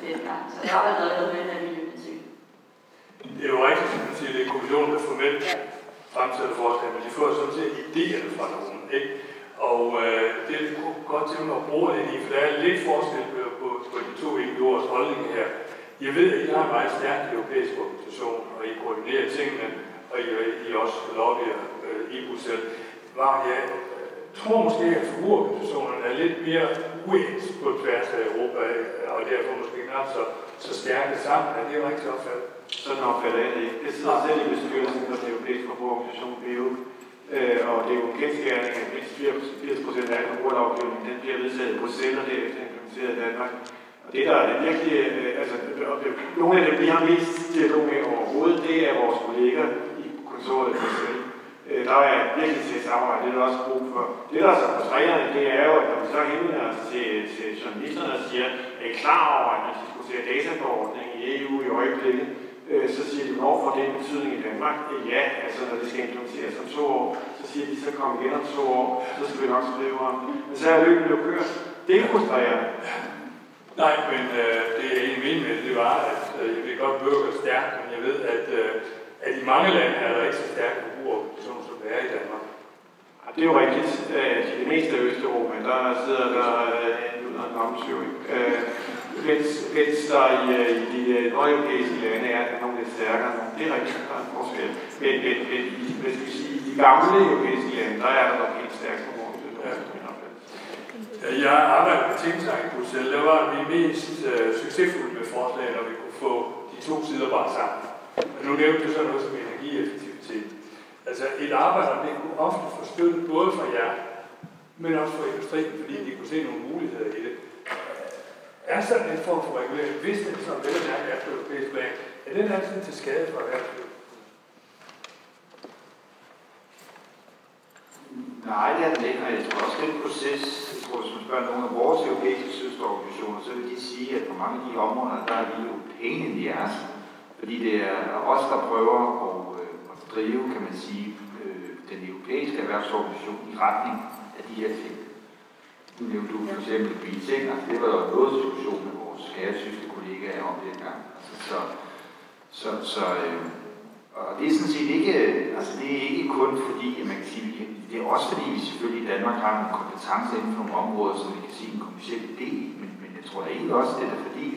dengang. Så jeg har været drevet med en miljøpolitik. Det er jo rigtigt, som man siger, det er kommissionen, der formelt fremsætter forslag, men de får sådan set idéerne fra nogen, ikke? Og det kunne godt til at bruge det i, for der er lidt forskel på de 2 NGO'ers holdninger her. Jeg ved, at I har en meget stærk europæisk organisation, og I koordinerer tingene, og I også lobbyer i Bruxelles. Jeg tror måske, at forbrugerorganisationerne er lidt mere uens på tværs af Europa, og derfor måske knap så stærke sammen. Er det jo rigtig opfattet? Sådan opfatter jeg det ikke. Jeg sidder selv i bestyrelsen for den europæiske forbrugerorganisation BEU, og det er jo en kendsgerning, at mindst 80% af forbrugerlovgivningen den bliver vedtaget i Bruxelles, og derefter implementeret i Danmark. Og det der er det virkelig, altså nogle af dem, vi har mest dialog med overhovedet, det er vores kolleger i kontoret i Bruxelles. Der er virkelig til samarbejde, det er der også brug for. Det der er så frustrerende, det er jo, at når vi så henvender os til journalisterne og siger, er I klar over, at man diskuterer dataforordning i EU i øjeblikket, så siger de, hvornår får det en betydning i Danmark? Ja, altså når det skal implementeres om 2 år, så siger de, så kom igen om 2 år, så skal vi nok skrive om det. Men så er løbet jo kørt. Det er frustrerende. Nej, men det jeg egentlig mente med det var, at jeg vil godt bøge stærkt, men jeg ved, at i mange lande er der ikke så stærke forbrugerorganisationer, som det er i Danmark. Det er jo rigtigt, at i det meste af Østeuropa, der sidder der en omsøgning. Mens der i de nordeuropæiske lande er nogle lidt stærkere. Det er rigtigt, der er en forskel. Men hvis vi siger, i de gamle europæiske lande, der er der nok helt stærkt forbrugerorganisationer. Jeg arbejder med tænktank i Bruxelles. Der var vi mest succesfulde med forslag, når vi kunne få de 2 sider bare sammen. Og nu nævnte du sådan noget som energieffektivitet. Altså et arbejde, det kunne ofte få støtte både fra jer, men også fra industrien, fordi de kunne se nogle muligheder i det. Er sådan en form for regulering, hvis den som vel og mærke er på europæisk plan, er den altid til skade for erhvervslivet? Nej, det er den ikke, og jeg tror også, den proces, hvis man spørger nogle af vores europæiske søsterorganisationer, så vil de sige, at på mange af de områder, der er vi jo penge end jeres, fordi det er os, der prøver at drive, kan man sige, den europæiske erhvervsorganisation i retning af de her ting. Nu nævnte du for eksempel bilting, altså det var jo noget diskussion med vores kære tyske kollegaer om det gang. Altså, Og det er sådan set ikke, altså det er ikke kun fordi, at man kan sige, det er også fordi, vi selvfølgelig i Danmark har nogle kompetencer inden for nogle områder, som vi kan sige en kommerciel idé i, men jeg tror egentlig også, det er fordi,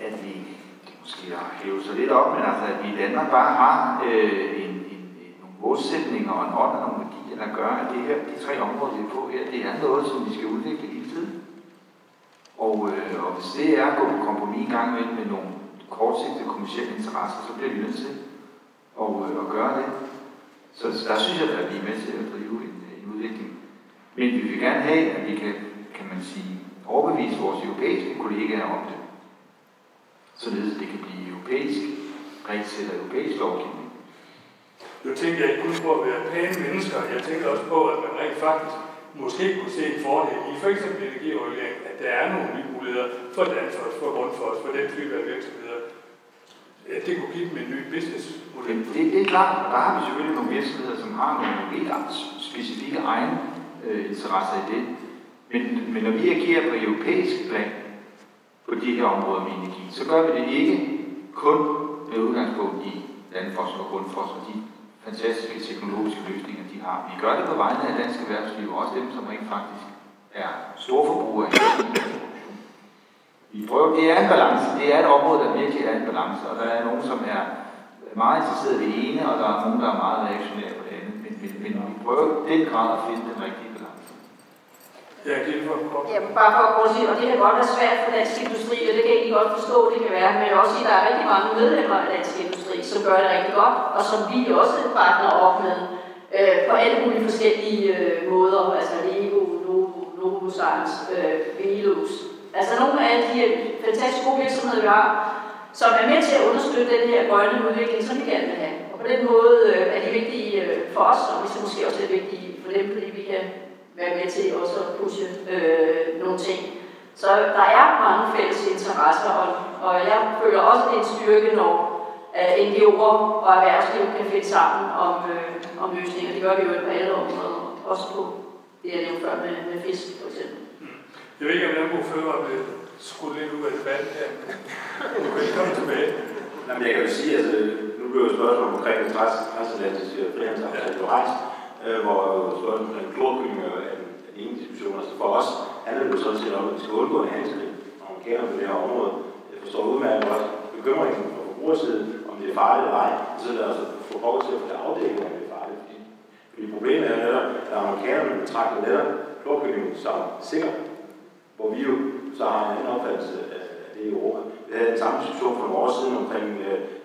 at vi måske har hævet sig lidt op, men altså, at vi i Danmark bare har nogle målsætninger og en ånd og nogle værdier, der gør, at det her, de 3 områder, vi er på her, det er noget, som vi skal udvikle hele tiden. Og hvis det er at gå på kompromis i gang med nogle kortsigtede kommercielle interesser, så bliver vi nødt til at gøre det. Så der synes jeg, at vi er med til at drive en udvikling. Men vi vil gerne have, at vi kan man sige, overbevise vores europæiske kollegaer om det. Således det kan blive europæisk regelsæt og europæisk lovgivning. Nu tænker jeg ikke kun på at være pæne mennesker. Jeg tænker også på, at man rent faktisk måske kunne se en fordel i f.eks. energiregulering, at der er nogle nye muligheder for Danfoss, for Grundfos, for den type af virksomheder. At det kunne give dem en ny businessmodel. Det er klart, der har vi selvfølgelig nogle virksomheder, som har nogle helt specifikke egne interesser i det. Men når vi agerer på europæisk plan på de her områder med energi, så gør vi det ikke kun med udgangspunkt i Danfoss og Grundfos og de fantastiske teknologiske løsninger, de har. Vi gør det på vegne af dansk erhvervsliv, og også dem, som rent faktisk er storforbrugere af energi. Det er en balance. Det er et område, der virkelig er en balance, og der er nogen, som er meget interesseret i det ene, og der er nogen, der er meget reaktionære på det andet. Men vi prøver i den grad at finde den rigtige balance. Ja, det er for kort. Ja, bare for at sige, og det kan godt være svært for dansk industri, og det kan jeg egentlig godt forstå, det kan være, men også sige, at der er rigtig mange medlemmer af dansk industri, som gør det rigtig godt, og som vi også partner op med på alle mulige forskellige måder, altså Lego, Novozymes, Velux. Altså nogle af de fantastiske gode virksomheder, vi har, som er med til at understøtte den her grønne udvikling, som vi gerne vil have. Og på den måde er de vigtige for os, og vi er måske også lidt vigtige for dem, fordi vi kan være med til også at pushe nogle ting. Så der er mange fælles interesser, og jeg føler også, at det er en styrke, når NGO'er og erhvervsliv kan finde sammen om løsninger. Det gør vi jo på alle områder, også på det, jeg nævnte før med fisk, for eksempel. Jeg ved ikke, om Landbrug Fødevare vil skruet lidt ud af debatten her. Velkommen tilbage. Jamen, jeg kan jo sige, at nu blev jo spørgsmål omkring den transatlantiske frihandelsaftale på rejst, hvor spørgsmål omkring klorkyllinger er den ene diskussion. Altså for os handler det jo sådan set om, at vi skal undgå en handelskrig, når man kender på det her område. Jeg forstår udmærket også bekymringen fra forbrugersiden, om det er farligt eller ej, så er det altså få lov til at få det afdækket, om det er farligt. Fordi problemet er netop, at amerikanerne betragter netop klorkyllingen som sikker, hvor vi jo så har en anden opfattelse af det i Europa. Vi havde den samme situation for nogle år siden omkring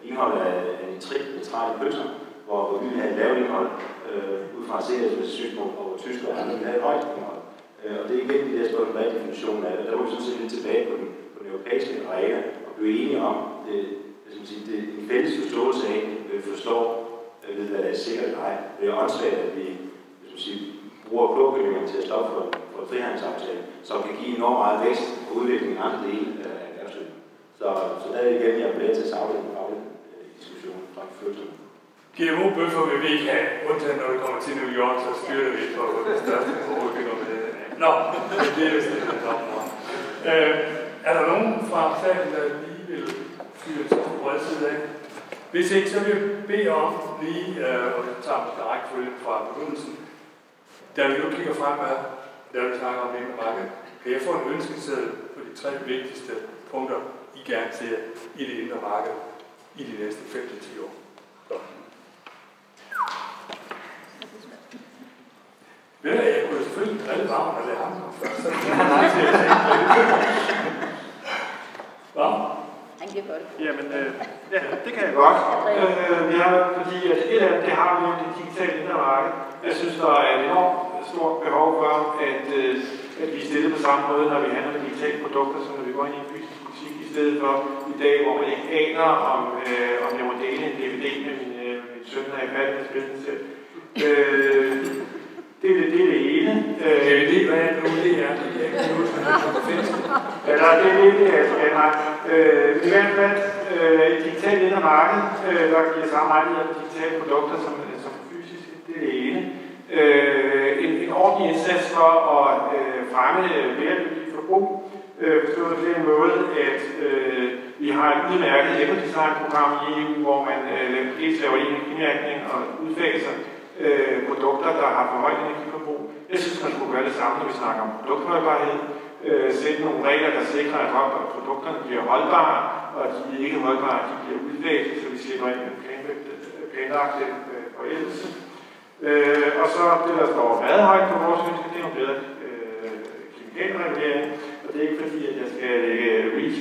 indholdet af nitrat i pølser, hvor vi ville have et lavt indhold ud fra et sikkerhedsmæssigt synspunkt, og hvor tyskere ville have et højt indhold. Og det er igen det der spørgsmål, hvad definitionen af det. Der må vi sådan set lidt tilbage på den europæiske arena og blive enige om det en fælles forståelse af, at vi forstår, hvad der er sikkert eller ej. Det er åndssvagt, at vi bruger klorkyllinger til at stoppe for en frihandelsaftale, som kan give enormt meget vækst og udvikling i andre dele af erhvervslivet. Så der er igen, jeg bliver til at savle den faglige diskussion fra følelserne. GMO-bøffer vil vi ikke have, undtagen når vi kommer til New York, så styrer vi for det største overbygger med det. Nå, det er jo stedet en område. Er der nogen fra salen, der lige vil fyre sig på bred side af? Hvis ikke, så vil jeg bede om lige, og jeg tager måske rækkefølge fra begyndelsen, da vi nu kigger fremad, der vi snakker om indre marked, kan jeg få en ønskeseddel på de 3 vigtigste punkter, I gerne ser i det indre marked i de næste 5-10 år. Så. Ved du, jeg kunne selvfølgelig drille varmen og lade ham komme først. Hvad? Han kan godt. Jamen, ja, det kan jeg godt. Fordi at et af det har vi jo det digitale indre marked. Jeg synes, der er et enormt stort behov for, at vi er stillet på samme måde, når vi handler med digitale produkter, som når vi går ind i en fysisk butik, i stedet for i dag, hvor man ikke aner, om jeg må dele en DVD med min søn, når jeg er færdig med at spille den selv. Det er det ene. DVD, hvad er det nu? Det er det ikke noget, der findes. Eller det er det, jeg skal have. I hvert fald et digitalt indre marked, der giver samme rettigheder på digitale produkter som fysiske. Det er det ene. En ordentlig indsats for at fremme bæredygtige forbrug. Forstået på den måde, at vi har et udmærket hjemmedesignprogram i EU, hvor man dels laver energimærkning og udfaser produkter, der har for højt energiforbrug. Jeg synes, man skulle gøre det samme, når vi snakker om produktholdbarhed. Sætte nogle regler, der sikrer, at produkterne bliver holdbare, og at de ikke holdbare, de bliver udfaset, så vi slipper ind en planlagte forældelse. Og så det, der står meget højt på vores ønske, det er nogle bedre kemikalieregulering. Og det er ikke fordi, at jeg skal lægge REACH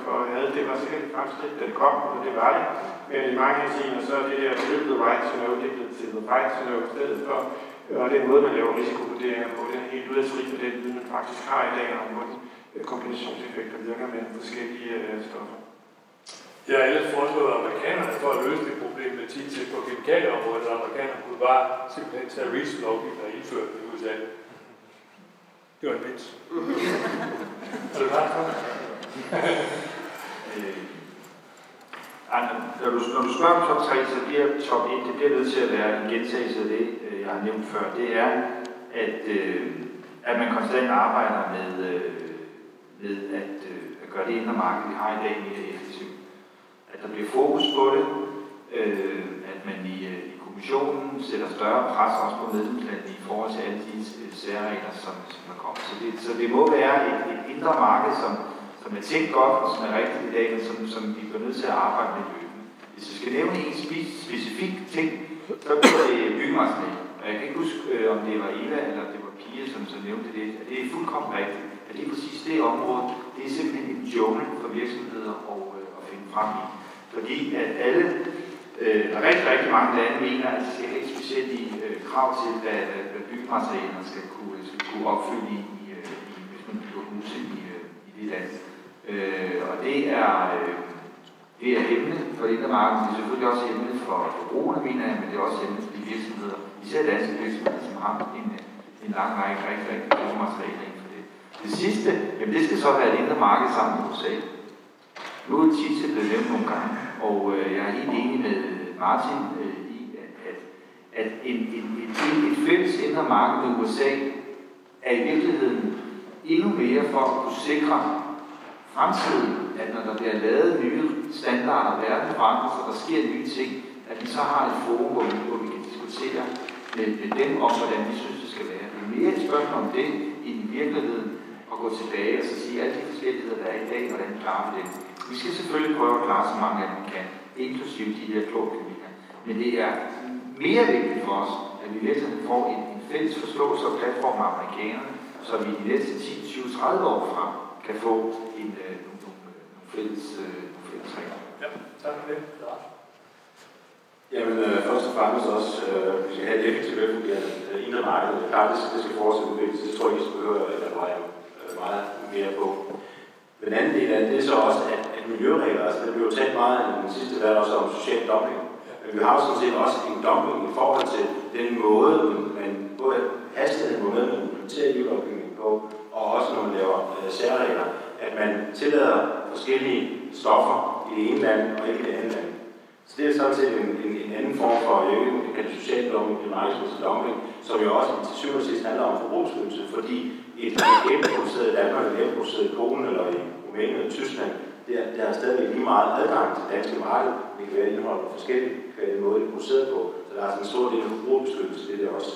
for havde det var sikkert et fremskridt, da det kom, og det var det. Men i mange henseender, så er det her the right to know, det er blevet til the right to know i stedet for. Og den måde, man laver risikovurderinger på, den er helt ude af trit med den viden, man faktisk har i dag, om hvordan kombinationseffekter virker med forskellige stoffer. Jeg har ellers foreslået amerikanerne for at løse det problem med TTIP på kemikalieområdet, at amerikanerne kunne bare simpelthen tage REACH-lovgivning og indføre den i USA. Det var en vits. Er du klar? Når du spørger om top 3, så bliver top 1, det bliver nødt til at være en gentagelse af det, jeg har nævnt før. Det er, at man konstant arbejder med at gøre det indre marked, vi har i dag, mere effektivt. At der bliver fokus på det, at man i kommissionen sætter større pres også på medlemslandene i forhold til alle de særregler, som er kommet. Så det må være et indre marked, som er tænkt godt og som er rigtigt i dag, men som vi bliver nødt til at arbejde med løbende. Hvis vi skal nævne en specifik ting, så bliver det byggemateriale. Jeg kan ikke huske, om det var Eva eller det var Pia, som nævnte det. Det er fuldkommen rigtigt. At lige præcis det område, det er simpelthen en jungle for virksomheder at finde frem i. Fordi at alle, der er rigtig mange lande mener, at de skal have specielt krav til, hvad byggematerialerne skal kunne opfylde hvis man bygger huse i det land. Og det er hemmeligt for det indre marked, det er selvfølgelig også hemmeligt for forbrugerne, mener jeg, men det er også hemmeligt for de virksomheder, især danske virksomheder, som har en lang række rigtig gode materialer inden for det. Det sidste, jamen det skal så være et indre marked sammen med USA. Nu er TTIP blevet nævnt nogle gange, og jeg er helt enig med Martin i, at et fælles indre marked med USA er i virkeligheden endnu mere for at kunne sikre fremtiden, at når der bliver lavet nye standarder, verden forandrer sig, der sker nye ting, at vi så har et forum, hvor vi kan diskutere med dem om, hvordan vi synes, det skal være. Det er mere et spørgsmål om det i virkeligheden, at gå tilbage og så sige alle de forskelligheder, der er i dag, hvordan klarer vi det. Vi skal selvfølgelig prøve at klare så mange af dem, vi kan, inklusive de her klorkemikker. Men det er mere vigtigt for os, at vi virkelig får en fælles forståelse og platform med amerikanerne, så vi i de næste 10, 20, 30 år frem kan få nogle fælles regler. Ja, tak for det. Jamen, først og fremmest også, vi skal have et effektivt velfungerende indre marked. Det er klart, det skal fortsætte udvikles. Det tror jeg ikke, vi behøver at dreje meget mere på. Den anden del af det er så også, at miljøregler, altså det bliver jo talt meget i den sidste valg også om social dumping. Men vi har jo sådan set også en dumping i forhold til den måde, man både hastigheden på med, man implementerer EU-lovgivning på, og også når man laver særregler, at man tillader forskellige stoffer i det ene land og ikke i det andet land. Så det er sådan set en anden form for social dumping, en markedsmæssig dumping, som jo også til syvende og sidst handler om forbrugsbeskyttelse, fordi et genproduceret i Danmark, et genproduceret i Polen eller i Rumænien eller Tyskland, der er stadigvæk lige meget adgang til danske marked. Det kan være indhold på forskellige måder, det er produceret på, så der er sådan en stor del af forbrugsbeskyttelse det der også.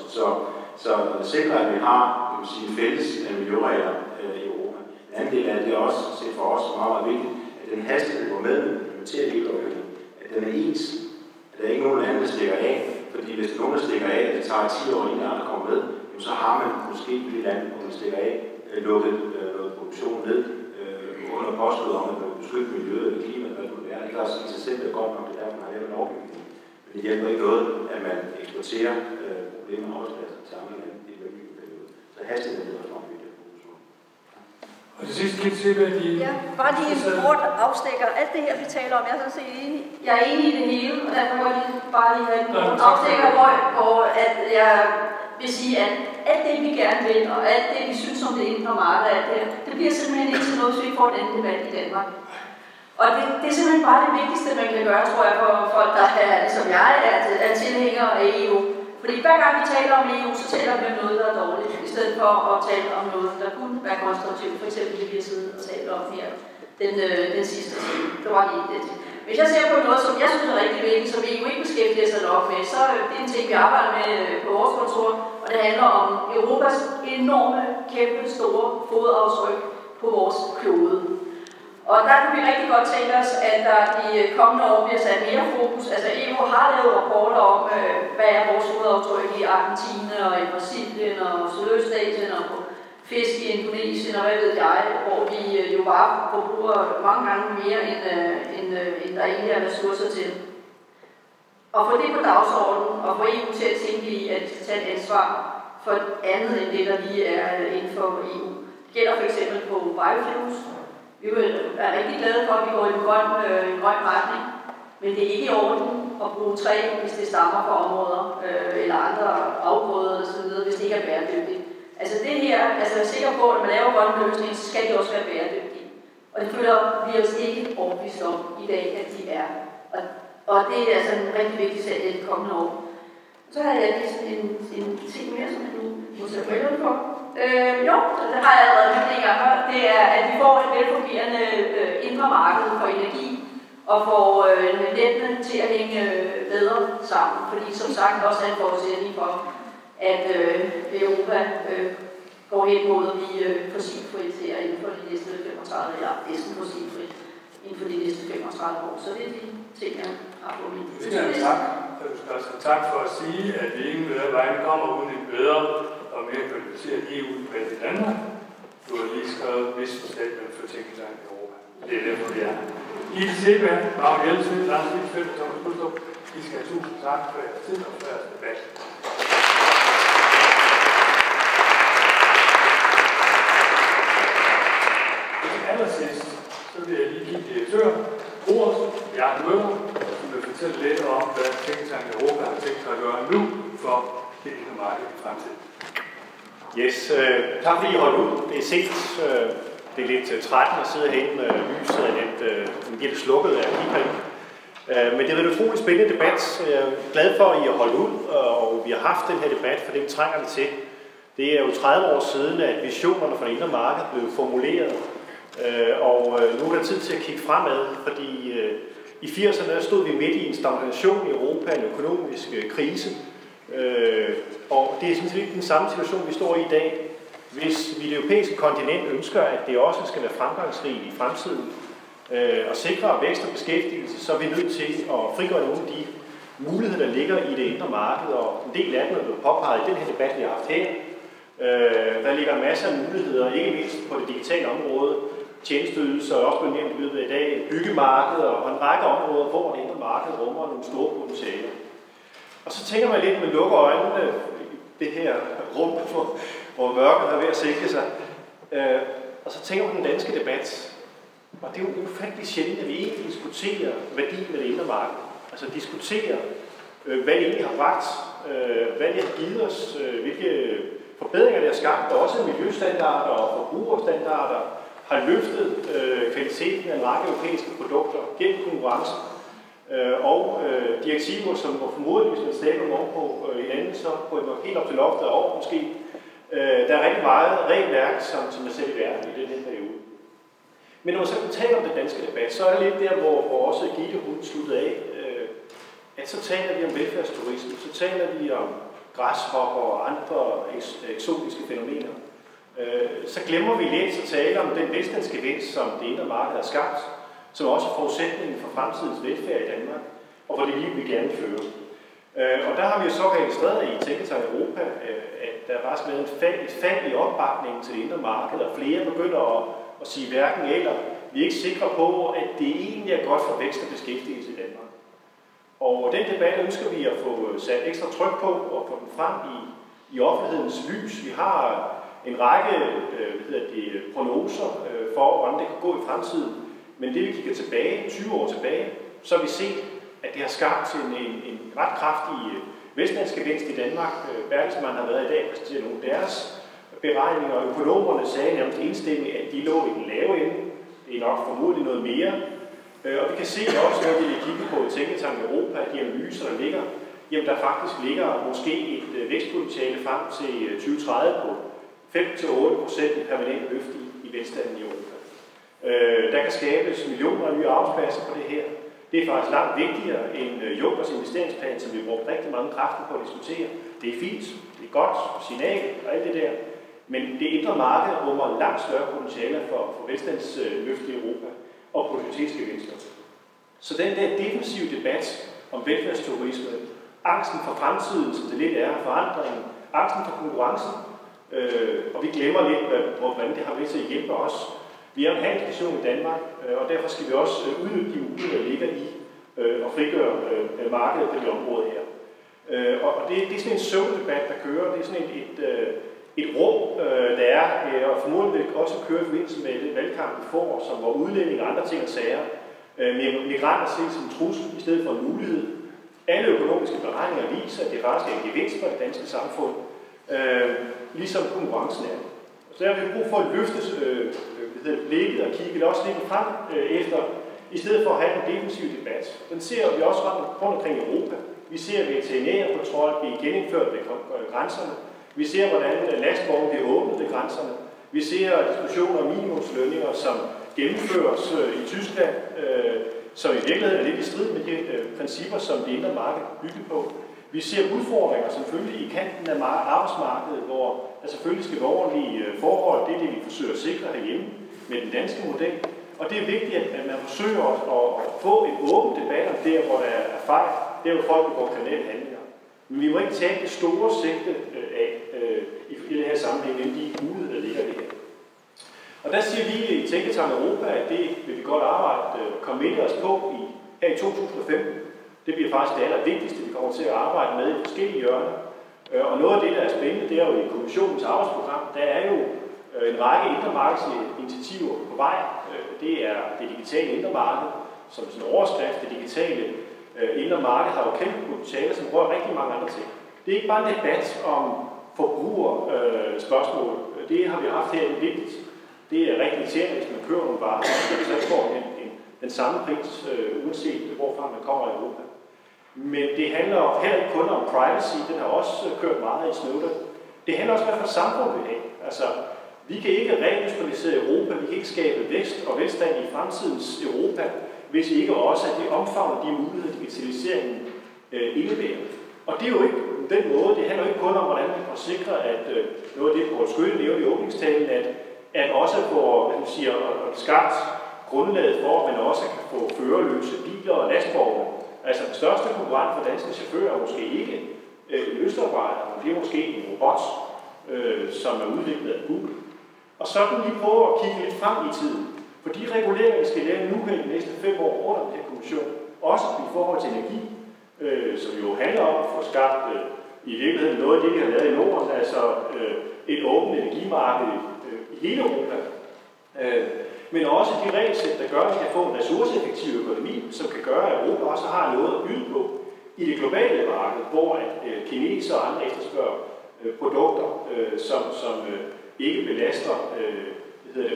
Så sikre, at vi har fælles miljøregler i Europa. Den anden del af det er også set for os meget vigtigt, at den hastighed, hvor med man implementerer EU-lovgivning, at den er ens. At der er ikke nogen lande, der stikker af, fordi hvis der er nogen, der stikker af, at det tager 10 år, inden andre kommer med, så har man måske i det land, hvor man stikker af, lukket noget produktion ned under påstået om, at man vil beskytte miljøet eller klimaet, hvad det må være. Det kan også i sig selv være godt nok, det er derfor, man har lavet en lovgivning. Men det hjælper ikke noget, at man eksporterer problemer og arbejdspladser til andre lande i en periode. Så hastigheden er også meget vigtigt. Og til sidst kan I se, hvad de... Ja, bare lige en kort afstikker. Alt det her, vi taler om, jeg er sådan set enig. Jeg er enig i det hele, og derfor må jeg bare lige have en kort afstikker, hvor at jeg vil sige, at alt det, vi gerne vil, og alt det, vi synes om det indre marked, alt det bliver simpelthen ikke til noget, hvis vi får den debat i Danmark. Og det er simpelthen bare det vigtigste, man kan gøre, tror jeg, for folk, der er, som jeg er tilhængere af EU. Fordi hver gang vi taler om EU, så taler vi om noget, der er dårligt, i stedet for at tale om noget, der kunne være konstruktivt. For eksempel det, vi har siddet og talt om her den sidste tid. Det var lige det. Hvis jeg ser på noget, som jeg synes er rigtig vigtigt, som EU ikke beskæftiger sig nok med, så er det en ting, vi arbejder med på vores kontor, og det handler om Europas enorme, kæmpe, store fodaftryk på vores klode. Og der kunne vi rigtig godt tænke os, at der de kommende år bliver sat mere fokus. Altså EU har lavet rapporter om, hvad er vores fodaftryk i Argentina og i Brasilien og Sydøstasien og på fisk i Indonesien og hvad ved jeg, hvor vi jo bare forbruger mange gange mere, end der egentlig er ressourcer til. Og få det på dagsordenen og få EU til at tænke i at tage et ansvar for andet end det, der lige er inden for EU. Det gælder for eksempel på biofuels. Vi er rigtig glade for, at vi går i en grøn retning, men det er ikke i orden at bruge træ, hvis det stammer fra områder eller andre afgrøder osv., hvis det ikke er bæredygtigt. Altså det her, altså jeg er sikker på, at når man laver grønne løsninger, så skal de også være bæredygtige. Og det føler vi os ikke overbevist om i dag, at de er. Og det er altså en rigtig vigtig sag i de kommende år. Så har jeg lige en ting mere, som jeg nu må sætte forældrene på. Jo, det har jeg allerede med en gang. Det er, at vi får et velfungerende indre marked for energi, og får nettene til at hænge bedre sammen. Fordi som sagt også er en forudsætning for, at Europa går hen mod at blive fossilfrit her inden for de næste 35 år, næsten fossilfrit inden for de næste 35 år. Så det er de ting, jeg har på min. Tak. Tak for at sige, at vi ingen bedre vejen kommer uden en bedre og mere kvalificeret EU-debat i Danmark. Du har lige skrevet vis forstand for tænketanken i Europa. Det er derfor, vi er. Ida Seeberg, Magne Jelsen, Lars Vilsfeldt og Thomas Budstrup, I skal have tusind tak for jeres tid og for jeres debat. Allersidst, så vil jeg lige give direktøren ordet, Bjarne Møller, som vil fortælle lidt om, hvad Tænketanken Europa har tænkt sig at gøre nu for det indre marked i fremtiden. Yes, tak fordi I holdt ud. Det er sent. Det er lidt trættende at sidde herinde med lyset af lidt slukket af kigring. Men det har været en utrolig spændende debat. Jeg er glad for, at I har holdt ud, og vi har haft den her debat, for det trænger det til. Det er jo 30 år siden, at visionerne for det indre marked blev formuleret. Og nu er der tid til at kigge fremad, fordi i 80'erne stod vi midt i en stagnation i Europa, en økonomisk krise. Og det er sådan set den samme situation, vi står i i dag. Hvis vi det europæiske kontinent ønsker, at det også skal være fremgangsrigt i fremtiden, og sikre vækst og beskæftigelse, så er vi nødt til at frigøre nogle af de muligheder, der ligger i det indre marked, og en del af dem er blevet påpeget i den her debat, vi har haft her. Der ligger en masse af muligheder, ikke mindst på det digitale område, tjenesteydelser, og også blevet nævnt i løbet af i dag, byggemarkeder og en række områder, hvor det indre marked rummer nogle store potentialer. Og så tænker man lidt med lukker øjnene i det her rum, hvor mørket er ved at sænke sig. Og så tænker man den danske debat. Og det er jo ufattelig sjældent, at vi egentlig diskuterer værdien af det indre marked. Altså diskuterer, hvad det egentlig har bragt, hvad det har givet os, hvilke forbedringer det har skabt, og også miljøstandarder og forbrugerstandarder har løftet kvaliteten af en række europæiske produkter gennem konkurrence. Og direktiver, som var formodentlig, hvis man slæber dem over på hinanden, så på helt op til loftet af år måske. Der er rigtig meget regelværk, som er sat i verden i den her periode. Men når man så taler om den danske debat, så er det lidt der, hvor også Gitte hun sluttede af, at så taler vi om velfærdsturisme, så taler vi om græshopper og andre eksotiske fænomener. Så glemmer vi lidt at tale om den velstandsgevinst, som det indre marked har skabt, som også er forudsætningen for fremtidens velfærd i Danmark, og for det liv, vi gerne fører. Og der har vi jo så registreret i Tænketanken Europa, at der faktisk har været et fald i opbakningen til det indre marked, og flere begynder at sige hverken eller. Vi er ikke sikre på, at det egentlig er godt for vækst og beskæftigelse i Danmark. Og den debat ønsker vi at få sat ekstra tryk på og få den frem i offentlighedens lys. Vi har en række prognoser for, hvordan det kan gå i fremtiden. Men det vi kigger tilbage, 20 år tilbage, så har vi set, at det har skabt en ret kraftig velstandsgevinst i Danmark. Bertelsmann har været i dag præsenteret nogle af deres beregninger, og økonomerne sagde nærmest enstemmigt, at de lå i den lave ende. Det er nok formodentlig noget mere. Og vi kan se også, når vi kigger på Tænketanken Europa, de analyser, der ligger, jamen der faktisk ligger måske et vækstpotentiale frem til 2030 på 5-8% i permanent løft i velstanden i Europa. Der kan skabes millioner af nye arbejdspladser på det her. Det er faktisk langt vigtigere end Junckers investeringsplan, som vi brugt rigtig mange kræfter på at diskutere. Det er fint, det er godt, signal og alt det der. Men det indre marked rummer langt større potentialer for velstandsløft i Europa og produktivitetsgevinster. Så den der defensive debat om velfærdsturisme, angsten for fremtiden, som det lidt er, forandringen, angsten for konkurrencen, og vi glemmer lidt, hvordan det har været til at hjælpe os. Vi er en handelsnation i Danmark, og derfor skal vi også udnytte de muligheder, der ligger i og frigøre markedet på det område her. Og det er sådan en søvndebat, der kører. Det er sådan et rum, der er, og formodentlig også kører i forbindelse med det valgkamp i forår, som var udlænding og andre ting og sager, med migranter ses som en trussel i stedet for en mulighed. Alle økonomiske beregninger viser, at det faktisk er en gevinst for det danske samfund, ligesom konkurrencen er. Så der har vi brug for at løfte blikket og kigge også lidt frem efter, i stedet for at have en defensiv debat. Den ser vi også rundt omkring i Europa. Vi ser veterinærkontrol blive genindført ved grænserne. Vi ser, hvordan lastvogne bliver åbnet ved grænserne. Vi ser diskussioner om minimumslønninger, som gennemføres i Tyskland, som i virkeligheden er lidt i strid med de principper, som det indre marked bygger på. Vi ser udfordringer selvfølgelig i kanten af arbejdsmarkedet, hvor der selvfølgelig skal være ordentlige forhold. Det er det, vi forsøger at sikre herhjemme med den danske model. Og det er vigtigt, at man forsøger at få en åben debat om det, hvor der er fejl, der hvor folk begår kriminelle handlinger. Men vi må ikke tage det store sigte af i det her sammenhæng, end de muligheder, der ligger i det her. Og der siger vi i Tænketanken Europa, at det vil vi godt arbejde og komme os på her i 2015. Det bliver faktisk det allervigtigste, vi kommer til at arbejde med i forskellige hjørner. Og noget af det, der er spændende, det er jo i kommissionens arbejdsprogram. Der er jo en række indre markedsinitiativer på vej. Det er det digitale indre marked, som sådan en overskrift. Det digitale indre marked har jo kæmpe potentiale, som rører rigtig mange andre ting. Det er ikke bare en debat om forbrugerspørgsmål. Det har vi haft her, det er vigtigt. Det er rigtig irriterende, hvis man kører nogle varer, så får den samme pris, uanset hvorfra man kommer i Europa. Men det handler heller ikke kun om privacy, den har også kørt meget i Snowden. Det handler også om, hvad for samfund vi har. Altså, vi kan ikke reindustrialisere Europa, vi kan ikke skabe vækst og velstand i fremtidens Europa, hvis ikke også at det omfavner de muligheder, digitaliseringen indebærer. Og det er jo ikke den måde, det handler ikke kun om, hvordan man kan sikre, at noget af det på Skytte nævnte i åbningstalen, at også får skabt grundlaget for, at man også kan få førerløse biler og lastvogne. Altså den største konkurrent for danske chauffører er måske ikke en østarbejder, men det er måske en robot, som er udviklet af Google. Og sådan lige prøve at kigge lidt frem i tiden. For de reguleringer, vi skal lave nu her i de næste 5 år under den her kommission, også i forhold til energi, som jo handler om at få skabt i virkeligheden noget af det, vi har lavet i Norden, altså et åbent energimarked i hele Europa. Men også de regelsæt, der gør, at vi kan få en ressourceeffektiv økonomi, som kan gøre, at Europa også har noget at byde på i det globale marked, hvor kinesere og andre efterspørger produkter, som ikke belaster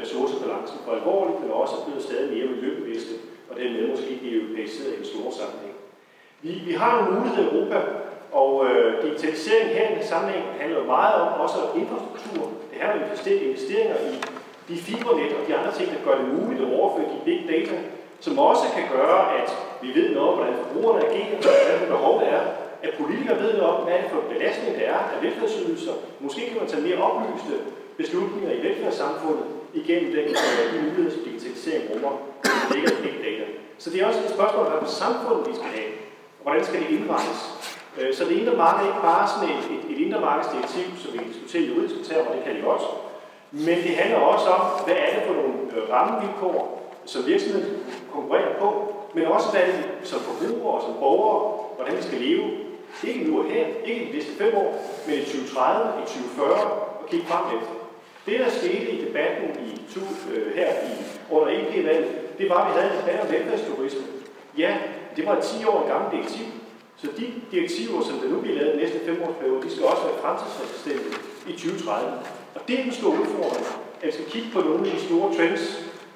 ressourcebalancen for alvorligt, men også er blevet stadig mere miljøbevidste, og dermed måske blive europæiseret i en stor sammenhæng. Vi har nogle muligheder i Europa, og digitalisering her i den sammenhæng handler jo meget om også infrastruktur. Det handler om investeringer i de fibernet og de andre ting, der gør det muligt at overføre de big data, som også kan gøre, at vi ved noget om, hvordan forbrugerne agerer, hvad det behov der er, at politikere ved noget om, hvad det for belastning der er af velfærdsydelser. Måske kan man tage mere oplyste beslutninger i velfærdssamfundet igennem de muligheder, som digitalisering rummer, der ligger i big data. Så det er også et spørgsmål, hvad for samfundet vi skal have, og hvordan skal det indrettes. Så det indre marked er ikke bare sådan et indre markedsdirektiv, som vi kan diskutere juridiske termer, det kan det godt. Men det handler også om, hvad er det for nogle rammevilkår, som virksomheden konkurrerer på, men også hvad det som forbrugere og som borgere, hvordan vi skal leve. Ikke nu og her, ikke i de næste 5 år, men i 2030, i 2040 og kigge frem efter. Det, der skete i debatten under EP-valget, det var, at vi havde en debat om velfærdsturisme. Ja, det var et 10 år gammelt direktiv. Så de direktiver, som der nu bliver lavet i næste 5-årsperiode, de skal også være fremtidsresistente i 2030. Og det er en stor udfordring, at vi skal kigge på nogle af de store trends,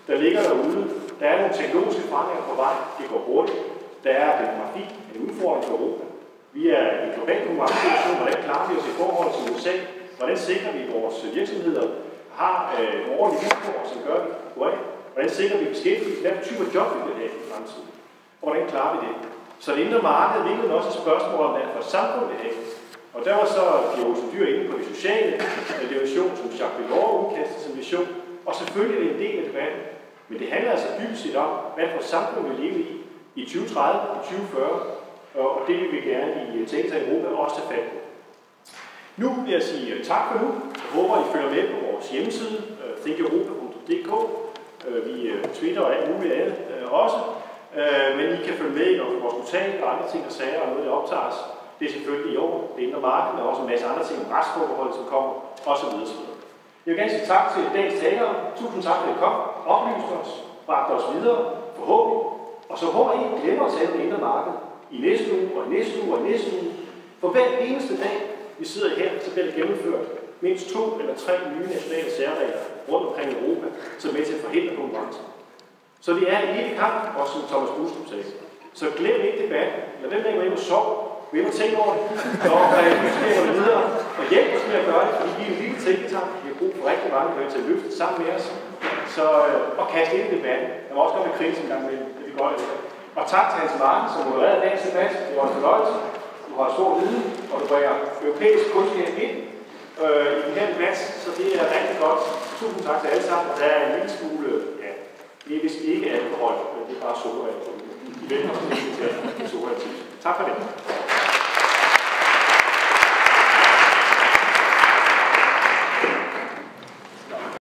der ligger derude. Der er nogle teknologiske forandringer på vej, det går hurtigt. Der er demografi, en udfordring for Europa. Vi er i en global konkurrencesituation. Hvordan klarer vi os i forhold til USA? Hvordan sikrer vi, at vores virksomheder har nogle ordentlige vilkår, som gør vi går af? Hvordan sikrer vi beskæftigelse? Hvilke typer job vi vil have i fremtiden? Og hvordan klarer vi det? Så det indre marked er virkelig også et spørgsmål om, hvad for et samfund vi har. Og der var så Pia Olsen Dyhr inde på det sociale, det vision, som Jacques Delors udkastede som vision, og selvfølgelig er det en del af debatten. Men det handler altså dybest set om, hvad for et samfund vi lever i 2030, i 2040, og det vil vi gerne i Tænke sig Europa også tage fat på. Nu vil jeg sige tak for nu. Jeg håber, I følger med på vores hjemmeside, thinkeuropa.dk. Vi twitter og alt muligt andet også. Men I kan følge med i vores notat og andre ting og sager, og noget, der optages. Det er selvfølgelig i år, det indre marked, men også en masse andre ting om retsforbehold, som kommer, osv. Jeg vil gerne sige tak til dagens talere. Tusind tak, for at I kom, oplyste os, bragte os videre, forhåbentlig. Og så håber I ikke glemmer at tale det indre marked i næste uge, og i næste uge, og i næste uge. For hver eneste dag, vi sidder her, så bliver der gennemført mindst 2 eller 3 nye nationale særregler rundt omkring Europa, som er med til at forhindre konkurrence. Så det er en lille kamp, også som Thomas Bustrup sagde. Så glem ikke debatten. Lad dem ikke gå ind og sove. Vi må tænke over det. Og lyskæber videre. Og hjælp os med at gøre det, fordi vi er en lille tænketank. Vi har brug for rigtig mange der til at løfte sammen med os. Så, og kaste ind i debatten. Der må også komme med kritisk en gang imellem. Det er godt det. Og tak til Hans Martin, som modererede dagens debat. Det var en fornøjelse. Du har stor viden, og du bringer europæisk kundskab ind i den her debat. Så det er rigtig godt. Tusind tak til alle sammen. Der er en lille smule, ja, det er vist ikke alkohol, men det er bare sukkervand. I velkommen til at sukkervand. Tak for det.